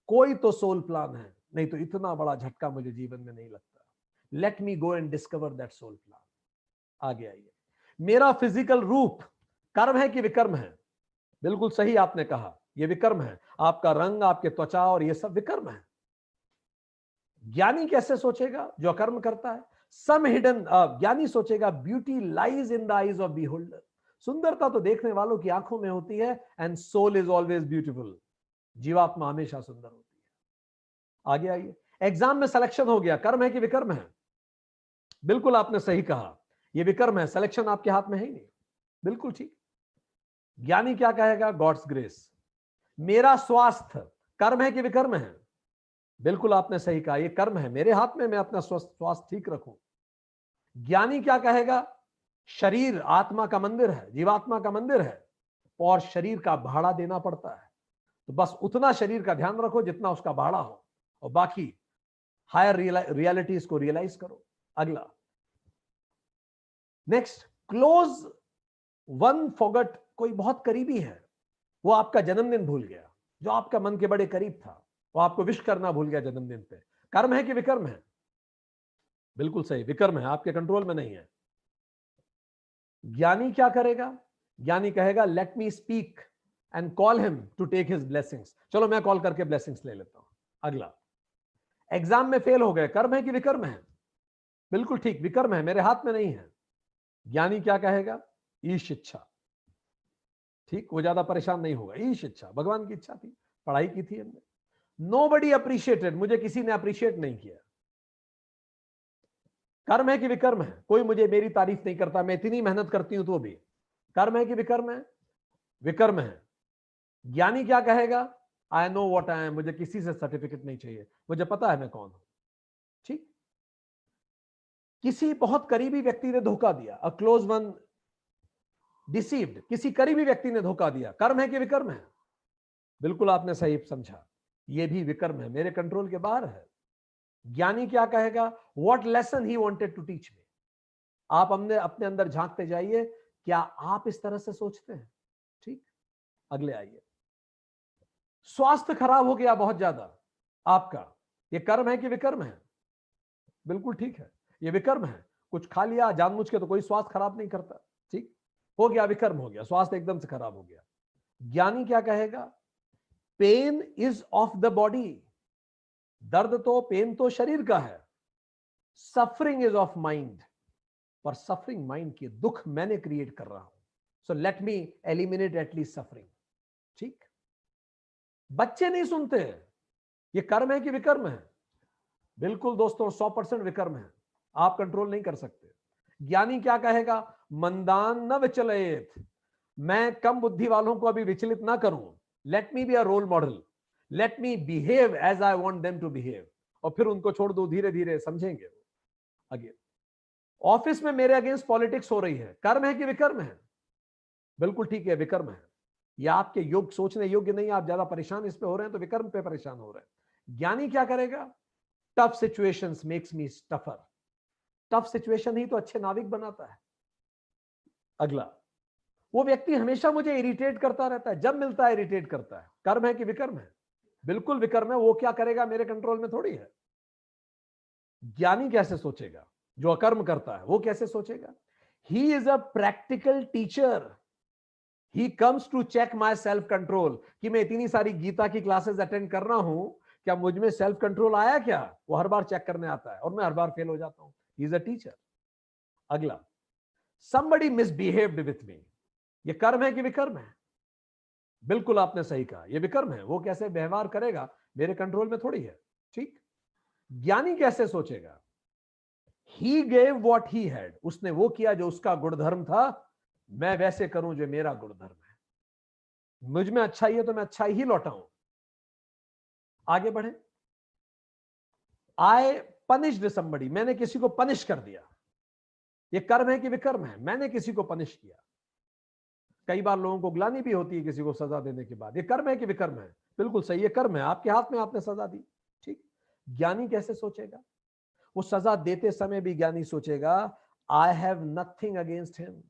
कोई तो सोल प्लान है, नहीं तो इतना बड़ा झटका मुझे जीवन में नहीं लगता। Let me go and discover that soul plan. आगे आइए। मेरा फिजिकल रूप कर्म है कि विकर्म है? बिल्कुल सही आपने कहा, यह विकर्म है। आपका रंग, आपके त्वचा और यह सब विकर्म है। ज्ञानी कैसे सोचेगा? जो अकर्म करता है। सम हिडन, ज्ञानी सोचेगा beauty lies in the eyes of beholder. सुंदरता तो देखने वालों की आंखों में होती है, and soul is always beautiful. जीवात्मा हमेशा सुंदर होती है। आगे आइए। एग्जाम में सिलेक्शन हो गया, कर्म है कि विकर्म है? बिल्कुल आपने सही कहा, यह विकर्म है, सिलेक्शन आपके हाथ में है ही नहीं। बिल्कुल ठीक। ज्ञानी क्या कहेगा? God's grace. मेरा स्वास्थ्य कर्म है कि विकर्म है? बिल्कुल आपने सही कहा, यह कर्म है, मेरे हाथ में, मैं अपना स्वास्थ्य ठीक रखूं। ज्ञानी क्या कहेगा? शरीर आत्मा का मंदिर है, जीवात्मा का मंदिर है, और शरीर का भाड़ा देना पड़ता है। तो बस उतना शरीर का ध्यान रखो जितना उसका भाड़ा हो, और बाकी हायर रियलिटीज को रियलाइज करो। अगला, नेक्स्ट, क्लोज वन फॉरगॉट। कोई बहुत करीबी है, वो आपका जन्मदिन भूल गया, जो आपका मन के बड़े करीब था, वो आपको विश करना भूल गया जन्मदिन पे। कर्म है कि विकर्म है? बिल्कुल सही, विकर्म है, आपके कंट्रोल में नहीं है। ज्ञानी क्या करेगा? ज्ञानी कहेगा let me speak and call him to take his blessings. चलो मैं कॉल करके ब्लेसिंग्स ले लेता हूं। अगला, एग्जाम में फेल हो गए, कर्म है कि विकर्म है? बिल्कुल ठीक, विकर्म है, मेरे हाथ में नहीं है। ज्ञानी क्या कहेगा? ईश इच्छा। ठीक, वो ज्यादा परेशान नहीं होगा। ईश इच्छा, भगवान की इच्छा थी, पढ़ाई की थी हमने। नोबडी अप्रिशिएटेड, मुझे किसी ने अप्रिशिएट नहीं किया। कर्म है कि विकर्म है? कोई मुझे मेरी तारीफ नहीं करता, मैं इतनी मेहनत करती हूं तो भी। कर्म है कि विकर्म है? विकर्म है। ज्ञानी क्या कहेगा? I know what I am, मुझे किसी से सर्टिफिकेट नहीं चाहिए, मुझे पता है मैं कौन हूं। ठीक। किसी बहुत करीबी व्यक्ति ने धोखा दिया, अ क्लोज वन डिसीव्ड, किसी करीबी व्यक्ति ने धोखा दिया, कर्म है कि विकर्म है? बिल्कुल आपने सही समझा, यह भी विकर्म है, मेरे कंट्रोल के बाहर है। ज्ञानी क्या कहेगा? What lesson he wanted to teach me. आप हमने अपने अंदर झांकते जाइए, क्या आप इस तरह से सोचते हैं? ठीक। अगले आइए। स्वास्थ्य खराब हो गया बहुत ज्यादा आपका, यह कर्म है कि विकर्म है? बिल्कुल ठीक है, यह विकर्म है। कुछ खा लिया जानबूझ के तो कोई स्वास्थ्य खराब नहीं करता। ठीक हो गया, विकर्म हो गया, स्वास्थ्य एकदम से खराब हो गया। ज्ञानी क्या कहेगा? Pain is of the body, दर्द तो पेन तो शरीर का है। सफरिंग इज ऑफ माइंड, पर सफरिंग माइंड की, दुख मैंने क्रिएट कर रहा हूं, so let me eliminate at least suffering. ठीक। बच्चे नहीं सुनते, ये कर्म है कि विकर्म है? बिल्कुल दोस्तों 100% विकर्म है, आप कंट्रोल नहीं कर सकते। ज्ञानी क्या कहेगा? मंदान न विचलित, मैं कम बुद्धि वालों को अभी विचलित ना करूं, let me be a role model, let me behave as I want them to behave, और फिर उनको छोड़ दो, धीरे धीरे समझेंगे। अगेन, ऑफिस में मेरे अगेंस्ट पॉलिटिक्स हो रही है, कर्म है कि विकर्म है? बिल्कुल ठीक है, विकर्म है। या आपके योग सोचने योग्य नहीं, आप ज्यादा परेशान इस पे हो रहे हैं तो विकर्म पे परेशान हो रहे हैं। ज्ञानी क्या करेगा? Tough situations makes me tougher, tough situation ही तो अच्छे नाविक बनाता है। अगला, वो व्यक्ति हमेशा मुझे इरिटेट करता रहता है, जब मिलता है इरिटेट करता है, कर्म है कि विकर्म है? बिल्कुल विकर्म है, वो क्या करेगा मेरे कंट्रोल में थोड़ी है। ज्ञानी कैसे सोचेगा? जो अकर्म करता है वो कैसे सोचेगा? He is a practical teacher, he comes to check my self control, कि मैं इतनी सारी गीता की क्लासेस अटेंड कर रहा हूं, क्या मुझ में सेल्फ कंट्रोल आया क्या? वो हर बार चेक करने आता है और मैं हर बार फेल हो जाता हूं। ही इज अ टीचर। अगला, somebody misbehaved with me, ये कर्म है कि विकर्म है? बिल्कुल आपने सही कहा, ये विकर्म है। वो कैसे व्यवहार करेगा मेरे कंट्रोल में थोड़ी है। ठीक। ज्ञानी कैसे सोचेगा? He gave what he had, उसने वो किया जो उसका गुणधर्म था, मैं वैसे करूं जो मेरा गुणधर्म है। मुझ में अच्छाई है तो मैं अच्छाई ही लौटाऊं। आगे बढ़े। आई पनिश्ड समबडी, मैंने किसी को पनिश कर दिया, ये कर्म है कि विकर्म है? मैंने किसी को पनिश किया। कई बार लोगों को ग्लानि भी होती है किसी को सजा देने के बाद, ये कर्म है कि विकर्म है? बिल्कुल सही, ये कर्म है, आपके हाथ में, आपने सजा दी। ठीक। ज्ञानी कैसे सोचेगा? वो सजा देते समय भी ज्ञानी सोचेगा, I have nothing against him,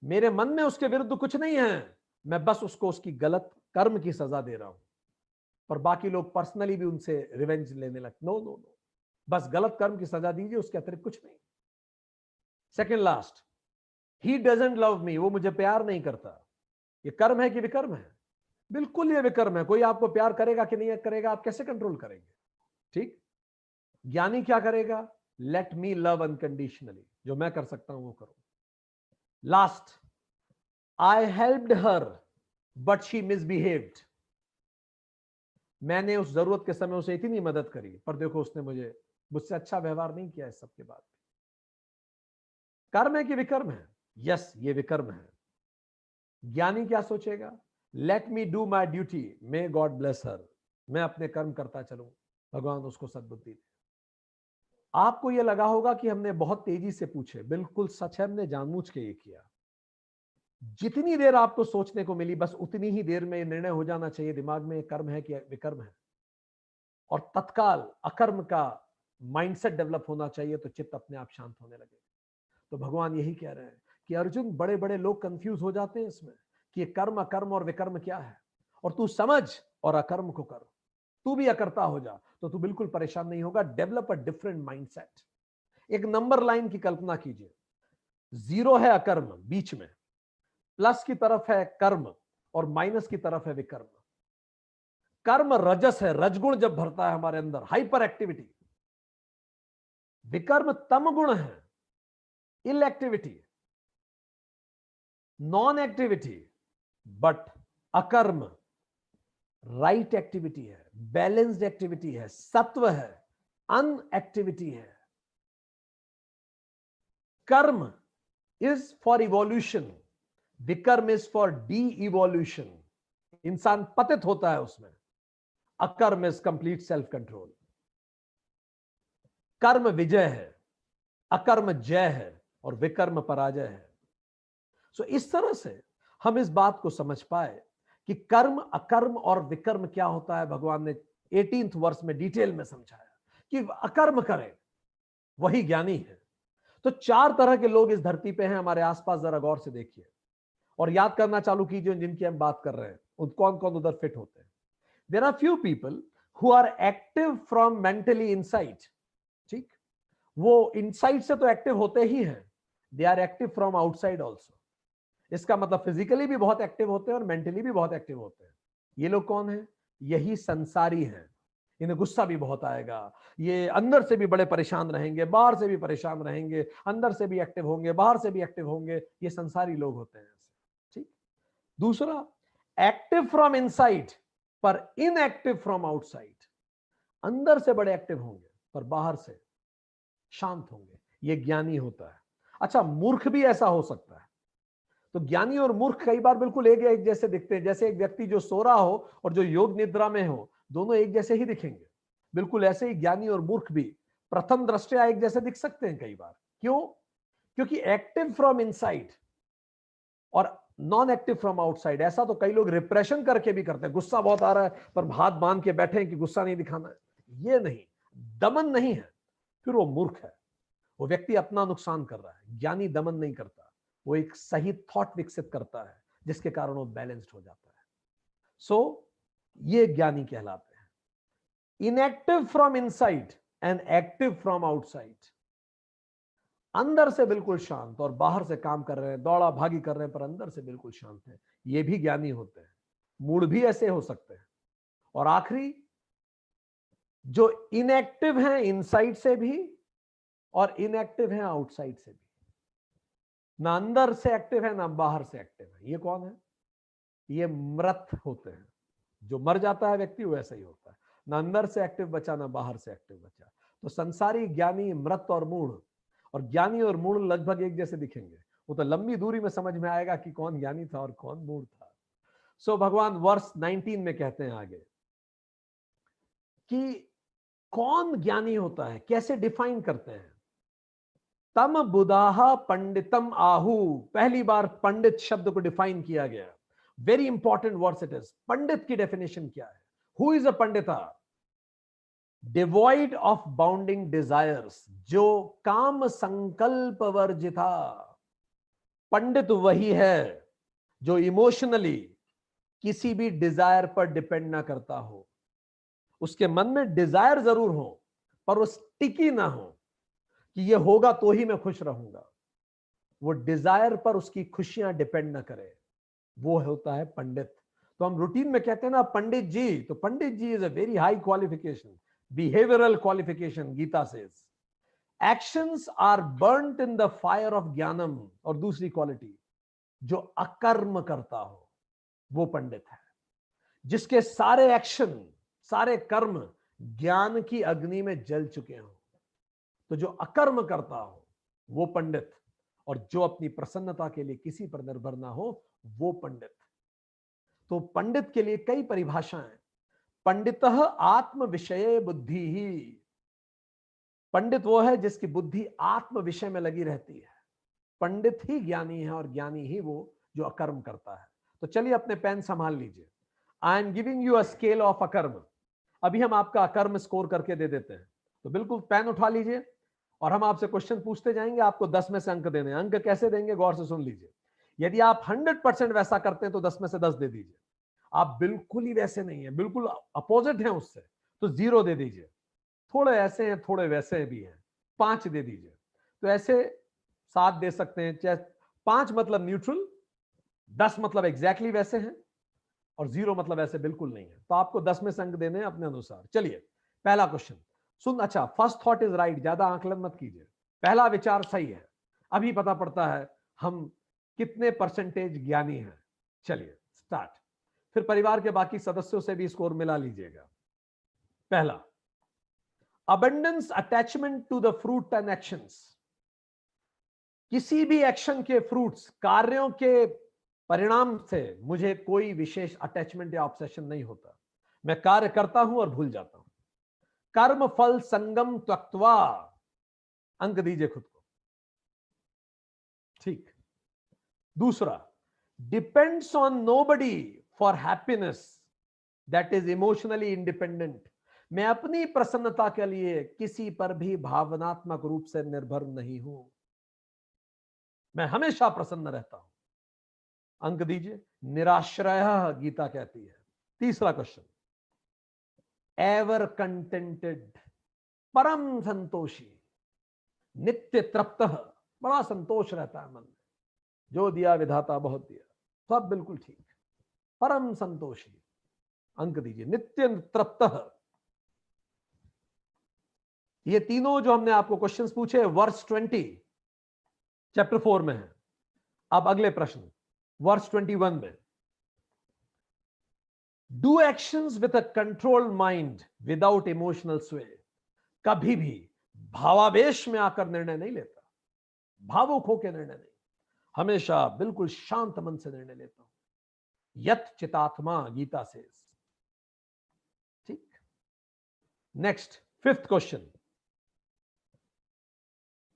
मेरे मन में उसके विरुद्ध कुछ नहीं है, मैं बस उसको उसकी गलत कर्म की सजा दे रहा हूं। पर बाकी लोग पर्सनली भी उनसे रिवेंज लेने लगते, नो नो नो, बस गलत कर्म की सजा दीजिए, उसके अतिरिक्त कुछ नहीं। Second last, he doesn't love me, वो मुझे प्यार नहीं करता, ये कर्म है कि विकर्म है? बिल्कुल ये विकर्म है। कोई आपको प्यार करेगा कि नहीं करेगा, आप कैसे कंट्रोल करेंगे? ठीक। ज्ञानी क्या करेगा? लेट मी लव अनकंडीशनली, जो मैं कर सकता हूं वो करूं। Last, I helped her but she misbehaved, मैंने उस जरूरत के समय उसे इतनी मदद करी, पर देखो उसने मुझसे अच्छा व्यवहार नहीं किया इस सबके बाद। कर्म है कि विकर्म है? यस, ये विकर्म है। ज्ञानी क्या सोचेगा? Let me do my duty, may God bless her, मैं अपने कर्म करता चलूं, भगवान उसको सद्बुद्धि दे। आपको यह लगा होगा कि हमने बहुत तेजी से पूछे, बिल्कुल सच है, हमने जानबूझ के ये किया। जितनी देर आपको सोचने को मिली, बस उतनी ही देर में निर्णय हो जाना चाहिए दिमाग में कर्म है कि विकर्म है, और तत्काल अकर्म का माइंडसेट डेवलप होना चाहिए, तो चित्त अपने आप शांत होने लगे। तो भगवान यही कह रहे हैं कि अर्जुन, बड़े बड़े लोग कंफ्यूज हो जाते हैं इसमें कि ये कर्म अकर्म और विकर्म क्या है, और तू समझ और अकर्म को कर, तू भी अकर्ता हो जा, तो तू बिल्कुल परेशान नहीं होगा। Develop a different mindset. एक नंबर लाइन की कल्पना कीजिए, जीरो है अकर्म बीच में, प्लस की तरफ है कर्म और माइनस की तरफ है विकर्म। कर्म रजस है, रजगुण जब भरता है हमारे अंदर, हाइपर एक्टिविटी। विकर्म तम गुण है, ill activity, non activity. But akarma right activity है, बैलेंस्ड एक्टिविटी है, सत्व है, अन एक्टिविटी है। Karma is for evolution, vikarma is for de evolution. इंसान पतित होता है उसमें। अकर्म इज कंप्लीट सेल्फ कंट्रोल। कर्म विजय है, अकर्म जय है, और विकर्म पराजय है। सो इस तरह से हम इस बात को समझ पाए कि कर्म, अकर्म और विकर्म क्या होता है। भगवान ने 18th वर्ष में डिटेल में समझाया कि अकर्म करें वही ज्ञानी है। तो 4 तरह के लोग इस धरती पे हैं हमारे आसपास, जरा गौर से देखिए और याद करना चालू कीजिए जिनकी हम बात कर रहे हैं, कौन कौन उधर फिट होते हैं। There are few people who are active from mentally inside. ठीक, वो इनसाइड से तो एक्टिव होते ही हैं, they are active from outside also. इसका मतलब फिजिकली भी बहुत एक्टिव होते हैं और मेंटली भी बहुत एक्टिव होते हैं। ये लोग कौन हैं? यही संसारी हैं। इन्हें गुस्सा भी बहुत आएगा, ये अंदर से भी बड़े परेशान रहेंगे, बाहर से भी परेशान रहेंगे, अंदर से भी एक्टिव होंगे, बाहर से भी एक्टिव होंगे। ये संसारी लोग होते हैं। ठीक। दूसरा, एक्टिव फ्रॉम इनसाइड पर इनएक्टिव फ्रॉम आउटसाइड। अंदर से बड़े एक्टिव होंगे पर बाहर से शांत होंगे, ये ज्ञानी होता है। अच्छा, मूर्ख भी ऐसा हो सकता है। तो ज्ञानी और मूर्ख कई बार बिल्कुल एक जैसे दिखते हैं। जैसे एक व्यक्ति जो सो रहा हो और जो योग निद्रा में हो, दोनों एक जैसे ही दिखेंगे। बिल्कुल ऐसे ही ज्ञानी और मूर्ख भी प्रथम दृष्टया एक जैसे दिख सकते हैं कई बार। क्यों? क्योंकि एक्टिव फ्रॉम इनसाइड और नॉन एक्टिव फ्रॉम आउटसाइड। ऐसा तो कई लोग रिप्रेशन करके भी करते हैं। गुस्सा बहुत आ रहा है पर हाथ बांध के बैठे हैं कि गुस्सा नहीं दिखाना है। ये नहीं, दमन नहीं है, फिर वो मूर्ख है। वो व्यक्ति अपना नुकसान कर रहा है। ज्ञानी दमन नहीं करता, वो एक सही थॉट विकसित करता है जिसके कारण वो बैलेंस्ड हो जाता है। सो ये ज्ञानी कहलाते हैं। Inactive from inside and active from outside. अंदर से बिल्कुल शांत और बाहर से काम कर रहे हैं, दौड़ा भागी कर रहे हैं, पर अंदर से बिल्कुल शांत है। ये भी ज्ञानी होते हैं। मूड भी ऐसे हो सकते हैं। और आखिरी, जो इनएक्टिव हैं इनसाइड से भी और इनएक्टिव हैं आउटसाइड से भी। ना अंदर से एक्टिव है ना बाहर से एक्टिव है। ये कौन है? ये मृत होते हैं। जो मर जाता है व्यक्ति वो ऐसा ही होता है, ना अंदर से एक्टिव बचा ना बाहर से एक्टिव बचा। तो संसारी, ज्ञानी, मृत और मूढ़। और ज्ञानी और मूढ़ लगभग एक जैसे दिखेंगे। वो तो लंबी दूरी में समझ में आएगा कि कौन ज्ञानी था और कौन मूढ़ था। सो भगवान वर्ष 19 में कहते हैं आगे कि कौन ज्ञानी होता है, कैसे डिफाइन करते हैं। तम बुधाहा पंडितम आहु। पहली बार पंडित शब्द को डिफाइन किया गया। Very important words it is. पंडित की डेफिनेशन क्या है? Who is a Pandita? Devoid of bounding desires, जो काम संकल्प वर्जिता। पंडित वही है जो इमोशनली किसी भी डिजायर पर डिपेंड ना करता हो। उसके मन में डिजायर जरूर हो पर वो स्टिकी ना हो कि ये होगा तो ही मैं खुश रहूंगा। वो डिजायर पर उसकी खुशियां डिपेंड ना करे, वो होता है पंडित। तो हम रूटीन में कहते हैं ना पंडित जी, तो pandit ji is a very high qualification, behavioural qualification. Gita says actions are burned in the fire of jnanam. और दूसरी क्वालिटी, जो अकर्म करता हो वो पंडित है। जिसके सारे एक्शन, सारे कर्म ज्ञान की अग्नि में जल चुके हो। तो जो अकर्म करता हो वो पंडित, और जो अपनी प्रसन्नता के लिए किसी पर निर्भर ना हो वो पंडित। तो पंडित के लिए कई परिभाषाएं। पंडितः आत्म विषय बुद्धि ही। पंडित वो है जिसकी बुद्धि आत्म विषय में लगी रहती है। पंडित ही ज्ञानी है और ज्ञानी ही वो जो अकर्म करता है। तो चलिए अपने पेन संभाल लीजिए। I am giving you a scale of अकर्म। अभी हम आपका अकर्म स्कोर करके दे देते हैं। तो बिल्कुल पेन उठा लीजिए और हम आपसे क्वेश्चन पूछते जाएंगे। आपको 10 में से अंक देने। अंक कैसे देंगे गौर से सुन लीजिए। यदि आप 100% वैसा करते हैं तो 10 में से 10 दे दीजिए। आप बिल्कुल ही वैसे नहीं है, बिल्कुल अपोजिट है उससे, तो 0 दे दीजिए। थोड़े ऐसे हैं, थोड़े वैसे भी हैं, 5 दे दीजिए। तो ऐसे 7 दे सकते हैं। चाहे 5 मतलब न्यूट्रल, 10 मतलब एग्जैक्टली वैसे हैं, और 0 मतलब ऐसे बिल्कुल नहीं है। तो आपको 10 में से अंक देने हैं अपने अनुसार। चलिए पहला क्वेश्चन सुन। अच्छा, फर्स्ट थॉट इज राइट, ज्यादा आंकलन मत कीजिए। पहला विचार सही है। अभी पता पड़ता है हम कितने परसेंटेज ज्ञानी हैं। चलिए स्टार्ट। फिर परिवार के बाकी सदस्यों से भी स्कोर मिला लीजिएगा। पहला, abundance attachment to the fruit and actions. किसी भी एक्शन के फ्रूट्स, कार्यों के परिणाम से मुझे कोई विशेष अटैचमेंट या ऑब्सेशन नहीं होता। मैं कार्य करता हूं और भूल जाता हूं। कर्म फल संगम त्यक्त्वा, अंक दीजिए खुद को। ठीक। दूसरा, depends on nobody for happiness, that is emotionally independent. मैं अपनी प्रसन्नता के लिए किसी पर भी भावनात्मक रूप से निर्भर नहीं हूं। मैं हमेशा प्रसन्न रहता हूं। अंक दीजिए। निराश्रय, गीता कहती है। तीसरा क्वेश्चन, एवर कंटेंटेड, परम संतोषी, नित्य तृप्त, बड़ा संतोष रहता है मन में। जो दिया विधाता बहुत दिया, सब बिल्कुल ठीक। परम संतोषी, अंक दीजिए। नित्य तृप्त। ये तीनों जो हमने आपको क्वेश्चंस पूछे वर्स 20 चैप्टर 4 में है। अब अगले प्रश्न वर्स 21 में, do actions with a controlled mind without emotional स्वे। कभी भी भावावेश में आकर निर्णय नहीं लेता, भावुक होकर निर्णय नहीं, हमेशा बिल्कुल शांत मन से निर्णय लेता हूं। यत चितात्मा, गीता से। ठीक। नेक्स्ट, फिफ्थ क्वेश्चन,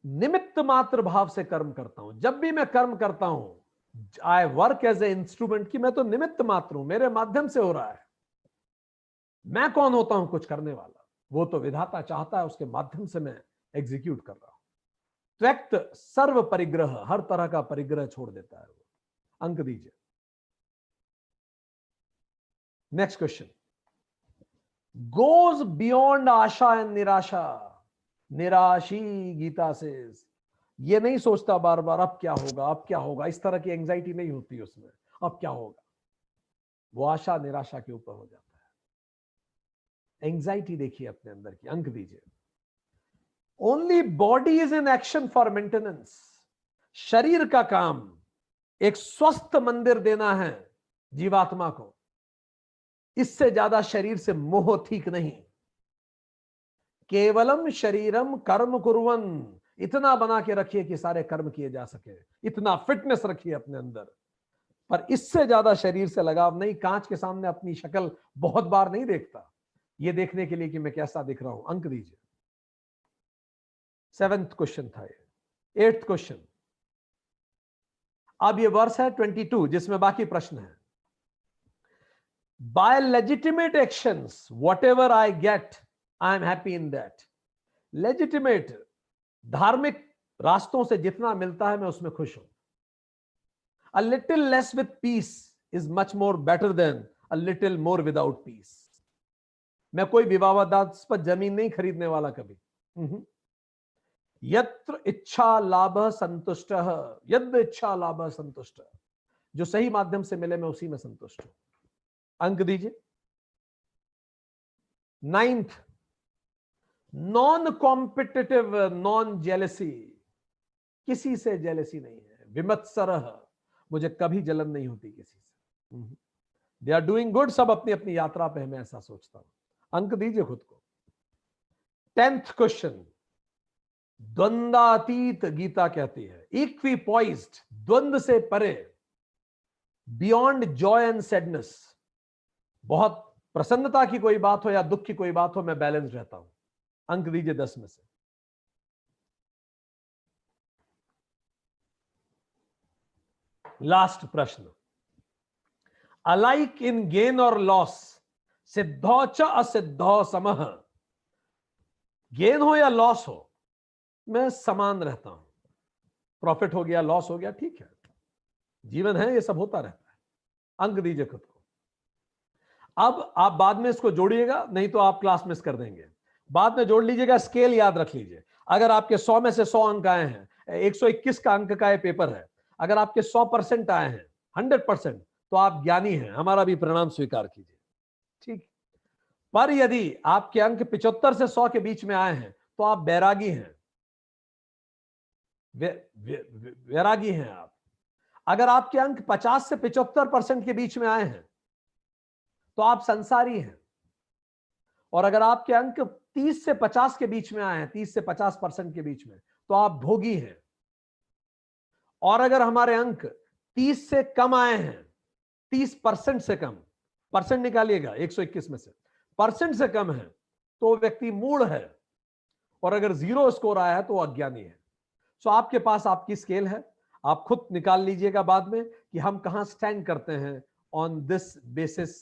निमित्त मात्र भाव से कर्म करता हूं। जब भी मैं कर्म करता हूं, I work as a instrument, कि मैं तो निमित्त मात्र हूं, मेरे माध्यम से हो रहा है। मैं कौन होता हूं कुछ करने वाला? वो तो विधाता चाहता है, उसके माध्यम से मैं एग्जीक्यूट कर रहा हूं। त्यक्त सर्व परिग्रह, हर तरह का परिग्रह छोड़ देता है वो। अंक दीजिए। Next question, goes beyond Asha and निराशा, निराशी, गीता से। ये नहीं सोचता बार बार अब क्या होगा, अब क्या होगा, इस तरह की एंजाइटी नहीं होती उसमें, अब क्या होगा। वो आशा निराशा के ऊपर हो जाता है। एंजाइटी देखिए अपने अंदर की। अंक दीजिए। Only body is in action for maintenance. शरीर का काम एक स्वस्थ मंदिर देना है जीवात्मा को। इससे ज्यादा शरीर से मोह ठीक नहीं। केवलम शरीरम कर्म कुर्वन, इतना बना के रखिए कि सारे कर्म किए जा सके, इतना फिटनेस रखिए अपने अंदर। पर इससे ज्यादा शरीर से लगाव नहीं। कांच के सामने अपनी शक्ल बहुत बार नहीं देखता, ये देखने के लिए कि मैं कैसा दिख रहा हूं। अंक दीजिए। 7th क्वेश्चन था ये। 8th क्वेश्चन, अब ये वर्ष है 22 जिसमें बाकी प्रश्न है। By legitimate actions whatever I get, I am happy in that. Legitimate, धार्मिक रास्तों से जितना मिलता है मैं उसमें खुश हूं। A little less with peace is much more better than a little more without peace. मैं कोई विवादास्पद जमीन नहीं खरीदने वाला कभी। यत्र इच्छा लाभ संतुष्ट, यद इच्छा लाभ संतुष्ट। जो सही माध्यम से मिले मैं उसी में संतुष्ट हूं। अंक दीजिए। 9th, non competitive, non jealousy, किसी से जेलसी नहीं है। विमत्सरः, मुझे कभी जलन नहीं होती किसी से। दे आर डूइंग गुड, सब अपनी अपनी यात्रा पे है, मैं ऐसा सोचता हूं। अंक दीजिए खुद को। 10th क्वेश्चन, द्वंद्वातीत, गीता कहती है। इक्वी पॉइज्ड, द्वंद्व से परे, बियॉन्ड जॉय एंड सैडनेस। बहुत प्रसन्नता की कोई बात हो या दुख की कोई बात हो, मैं बैलेंस रहता हूं। अंक दीजिए 10 में से। लास्ट प्रश्न, अलाइक इन गेन और लॉस, सिद्धौ च असिद्धौ समः। गेन हो या लॉस हो, मैं समान रहता हूं। प्रॉफिट हो गया, लॉस हो गया, ठीक है, जीवन है, ये सब होता रहता है। अंक दीजिए खुद को। अब आप बाद में इसको जोड़िएगा, नहीं तो आप क्लास मिस कर देंगे। बाद में जोड़ लीजिएगा, स्केल याद रख लीजिए। अगर आपके 100 में से 100 अंक आए हैं, 121 का अंक का ये पेपर है, अगर आपके 100% आए हैं, 100%, तो आप ज्ञानी हैं, हमारा भी प्रणाम स्वीकार कीजिए। ठीक। पर यदि आपके अंक 75 से 100 के बीच में आए हैं, तो आप बैरागी हैं, वैरागी हैं आप। अगर आपके अंक 50 से 75% के बीच में आए हैं, तो आप संसारी हैं। और अगर आपके अंक 30 से 50 के बीच में आए हैं, 30 से 50% के बीच में, तो आप भोगी हैं। और अगर हमारे अंक 30 से कम आए हैं, 30% से कम, परसेंट निकालिएगा 121 में से, परसेंट से कम है तो व्यक्ति मूढ़ है, और अगर 0 स्कोर आया है तो अज्ञानी है। सो आपके पास आपकी स्केल है, आप खुद निकाल लीजिएगा बाद में कि हम कहां स्टैंड करते हैं। ऑन दिस बेसिस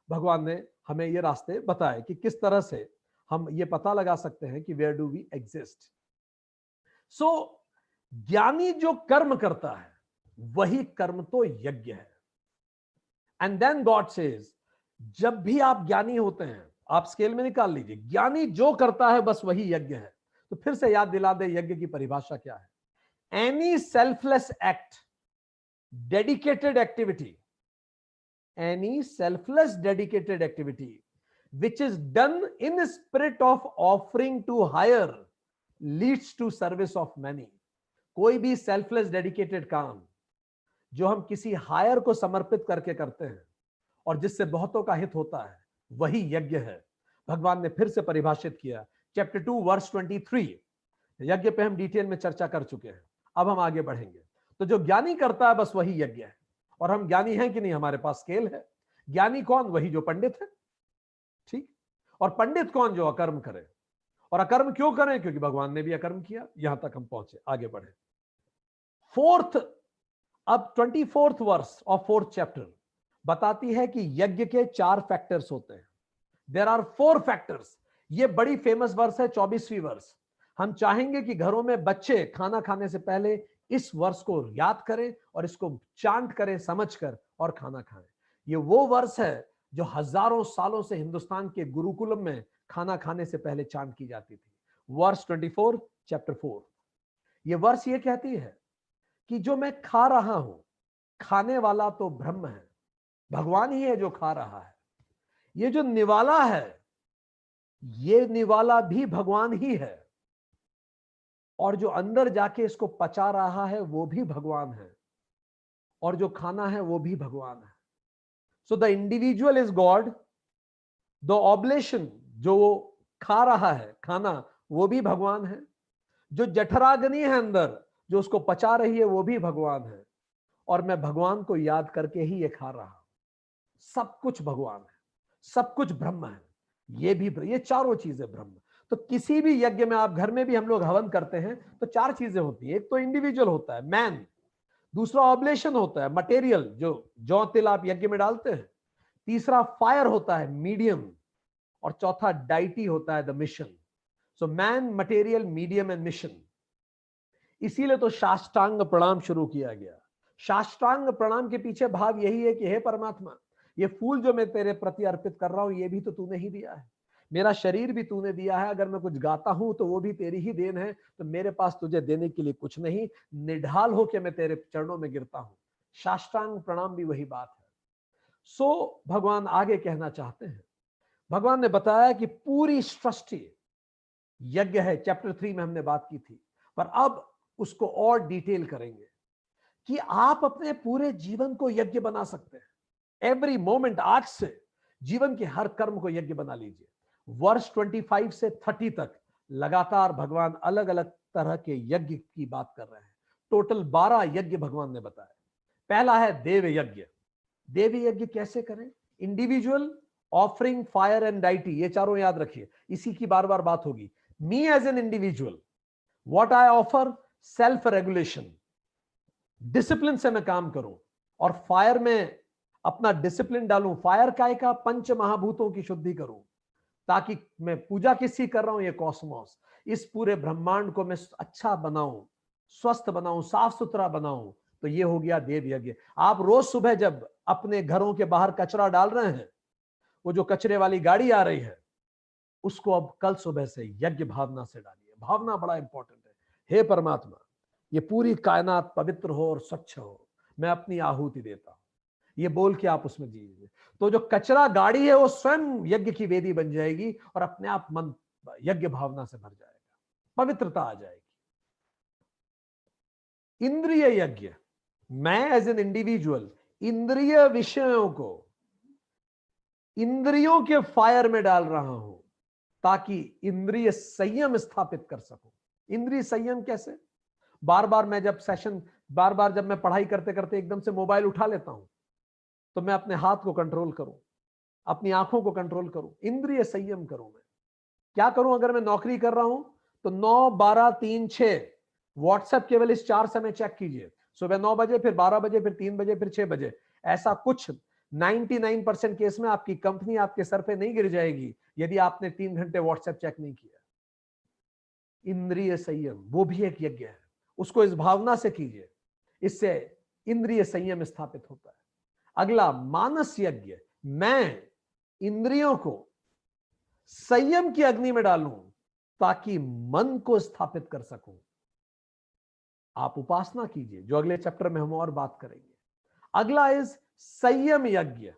भगवान ने हमें ये रास्ते बताए कि किस तरह से हम ये पता लगा सकते हैं कि वेयर डू वी एग्जिस्ट। सो ज्ञानी जो कर्म करता है वही कर्म तो यज्ञ है। एंड देन गॉड सेज, जब भी आप ज्ञानी होते हैं, आप स्केल में निकाल लीजिए, ज्ञानी जो करता है बस वही यज्ञ है। तो फिर से याद दिला दे यज्ञ की परिभाषा क्या है। Any selfless act, dedicated activity, any selfless dedicated activity which is done in spirit of offering to higher leads to service of many। कोई भी सेल्फलेस डेडिकेटेड काम जो हम किसी हायर को समर्पित करके करते हैं और जिससे बहुतों का हित होता है वही यज्ञ है। भगवान ने फिर से परिभाषित किया, चैप्टर 2 वर्स 23। यज्ञ पे हम डिटेल में चर्चा कर चुके हैं, अब हम आगे बढ़ेंगे। तो जो ज्ञानी करता है बस वही यज्ञ है। और हम ज्ञानी हैं कि नहीं, हमारे पास स्केल है। ज्ञानी कौन? वही जो पंडित है, ठीक। और पंडित कौन? जो अकर्म करे। और अकर्म क्यों करें? क्योंकि भगवान ने भी अकर्म किया। यहां तक हम पहुंचे, आगे बढ़े। फोर्थ, अब 24th वर्स और 4th चैप्टर बताती है कि यज्ञ के 4 फैक्टर्स होते हैं। There are 4 factors. ये बड़ी फेमस वर्स है, 24वीं वर्स। हम चाहेंगे कि घरों में बच्चे खाना खाने से पहले इस वर्ष को याद करें और इसको चांट करें समझकर और खाना खाएं। ये वो वर्ष है जो हजारों सालों से हिंदुस्तान के गुरुकुलम में खाना खाने से पहले चांट की जाती थी। वर्ष 24 चैप्टर 4। ये वर्ष ये कहती है कि जो मैं खा रहा हूं, खाने वाला तो ब्रह्म है, भगवान ही है जो खा रहा है। ये जो निवाला है, ये निवाला भी भगवान ही है, और जो अंदर जाके इसको पचा रहा है वो भी भगवान है, और जो खाना है वो भी भगवान है। So the individual is God, the oblation जो खा रहा है खाना वो भी भगवान है, जो जठराग्नि है अंदर जो उसको पचा रही है वो भी भगवान है, और मैं भगवान को याद करके ही ये खा रहा हूं। सब कुछ भगवान है, सब कुछ ब्रह्म है। ये भी, ये चारों चीजें ब्रह्म। तो किसी भी यज्ञ में, आप घर में भी हम लोग हवन करते हैं तो 4 चीजें होती हैं। एक तो इंडिविजुअल होता है, मैन। दूसरा ऑब्लेशन होता है, मटेरियल, जो जौ तिल आप यज्ञ में डालते हैं। तीसरा फायर होता है, मीडियम। और चौथा डाइटी होता है, the mission. So man, material, medium and mission. इसीलिए तो साष्टांग प्रणाम शुरू किया गया। साष्टांग प्रणाम के पीछे भाव यही है कि हे परमात्मा, ये फूल जो मैं तेरे प्रति अर्पित कर रहा हूं ये भी तो तूने ही दिया है, मेरा शरीर भी तूने दिया है, अगर मैं कुछ गाता हूं तो वो भी तेरी ही देन है, तो मेरे पास तुझे देने के लिए कुछ नहीं, निढाल होकर मैं तेरे चरणों में गिरता हूं। साष्टांग प्रणाम भी वही बात है। सो भगवान आगे कहना चाहते हैं, भगवान ने बताया कि पूरी सृष्टि यज्ञ है। चैप्टर 3 में हमने बात की थी, पर अब उसको और डिटेल करेंगे कि आप अपने पूरे जीवन को यज्ञ बना सकते हैं। एवरी मोमेंट, आज से जीवन के हर कर्म को यज्ञ बना लीजिए। वर्ष 25 से 30 तक लगातार भगवान अलग अलग तरह के यज्ञ की बात कर रहे हैं। टोटल 12 यज्ञ भगवान ने बताया। पहला है देव यज्ञ। देव यज्ञ कैसे करें? Individual, offering, fire and deity, ये चारों याद रखिए, इसी की बार बार बात होगी। Me as an individual, what I offer, self regulation, discipline से मैं काम करूं, और फायर में अपना डिसिप्लिन डालूं। फायर काय का? पंच महाभूतों की शुद्धि करूं, ताकि मैं पूजा किसकी कर रहा हूं? ये कॉस्मोस, इस पूरे ब्रह्मांड को मैं अच्छा बनाऊं, स्वस्थ बनाऊं, साफ सुथरा बनाऊं। तो ये हो गया देव यज्ञ। आप रोज सुबह जब अपने घरों के बाहर कचरा डाल रहे हैं, वो जो कचरे वाली गाड़ी आ रही है, उसको अब कल सुबह से यज्ञ भावना से डालिए। भावना बड़ा इंपॉर्टेंट है। हे परमात्मा, ये पूरी कायनात पवित्र हो और स्वच्छ हो, मैं अपनी आहुति देता हूं, ये बोल के आप उसमें जीजिए। तो जो कचरा गाड़ी है वो स्वयं यज्ञ की वेदी बन जाएगी, और अपने आप मन यज्ञ भावना से भर जाएगा, पवित्रता आ जाएगी। इंद्रिय यज्ञ, मैं एज एन इंडिविजुअल इंद्रिय विषयों को इंद्रियों के फायर में डाल रहा हूं, ताकि इंद्रिय संयम स्थापित कर सकूं। इंद्रिय संयम कैसे? बार बार मैं जब सेशन बार बार जब मैं पढ़ाई करते करते एकदम से मोबाइल उठा लेता हूं, तो मैं अपने हाथ को कंट्रोल करूं, अपनी आंखों को कंट्रोल करूं, इंद्रिय संयम करूं। मैं क्या करूं? अगर मैं नौकरी कर रहा हूं तो 9, 12, 3, 6 व्हाट्सएप केवल इस 4 समय चेक कीजिए। सुबह 9 बजे, फिर 12 बजे, फिर 3 बजे, फिर 6 बजे। ऐसा कुछ 99% केस में आपकी कंपनी आपके सर पे नहीं गिर जाएगी यदि आपने 3 घंटे व्हाट्सएप चेक नहीं किया। इंद्रिय संयम वो भी एक यज्ञ है, उसको इस भावना से कीजिए, इससे इंद्रिय संयम स्थापित होता है। अगला मानस यज्ञ, मैं इंद्रियों को संयम की अग्नि में डालूं ताकि मन को स्थापित कर सकूं। आप उपासना कीजिए, जो अगले चैप्टर में हम और बात करेंगे। अगला इज संयम यज्ञ।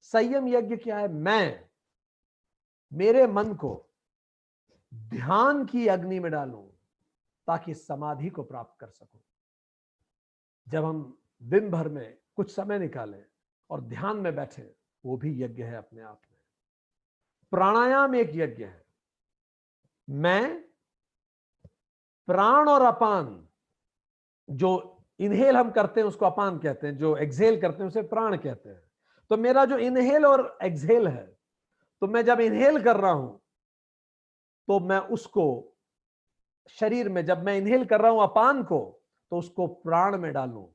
संयम यज्ञ क्या है? मैं मेरे मन को ध्यान की अग्नि में डालूं ताकि समाधि को प्राप्त कर सकूं। जब हम दिन भर में कुछ समय निकालें और ध्यान में बैठे, वो भी यज्ञ है अपने आप में। प्राणायाम एक यज्ञ है। मैं प्राण और अपान, जो इनहेल हम करते हैं उसको अपान कहते हैं, जो एक्सहेल करते हैं उसे प्राण कहते हैं। तो मेरा जो इनहेल और एक्सहेल है, तो मैं जब इनहेल कर रहा हूं तो मैं उसको शरीर में, जब मैं इनहेल कर रहा हूं अपान को, तो उसको प्राण में डालूं,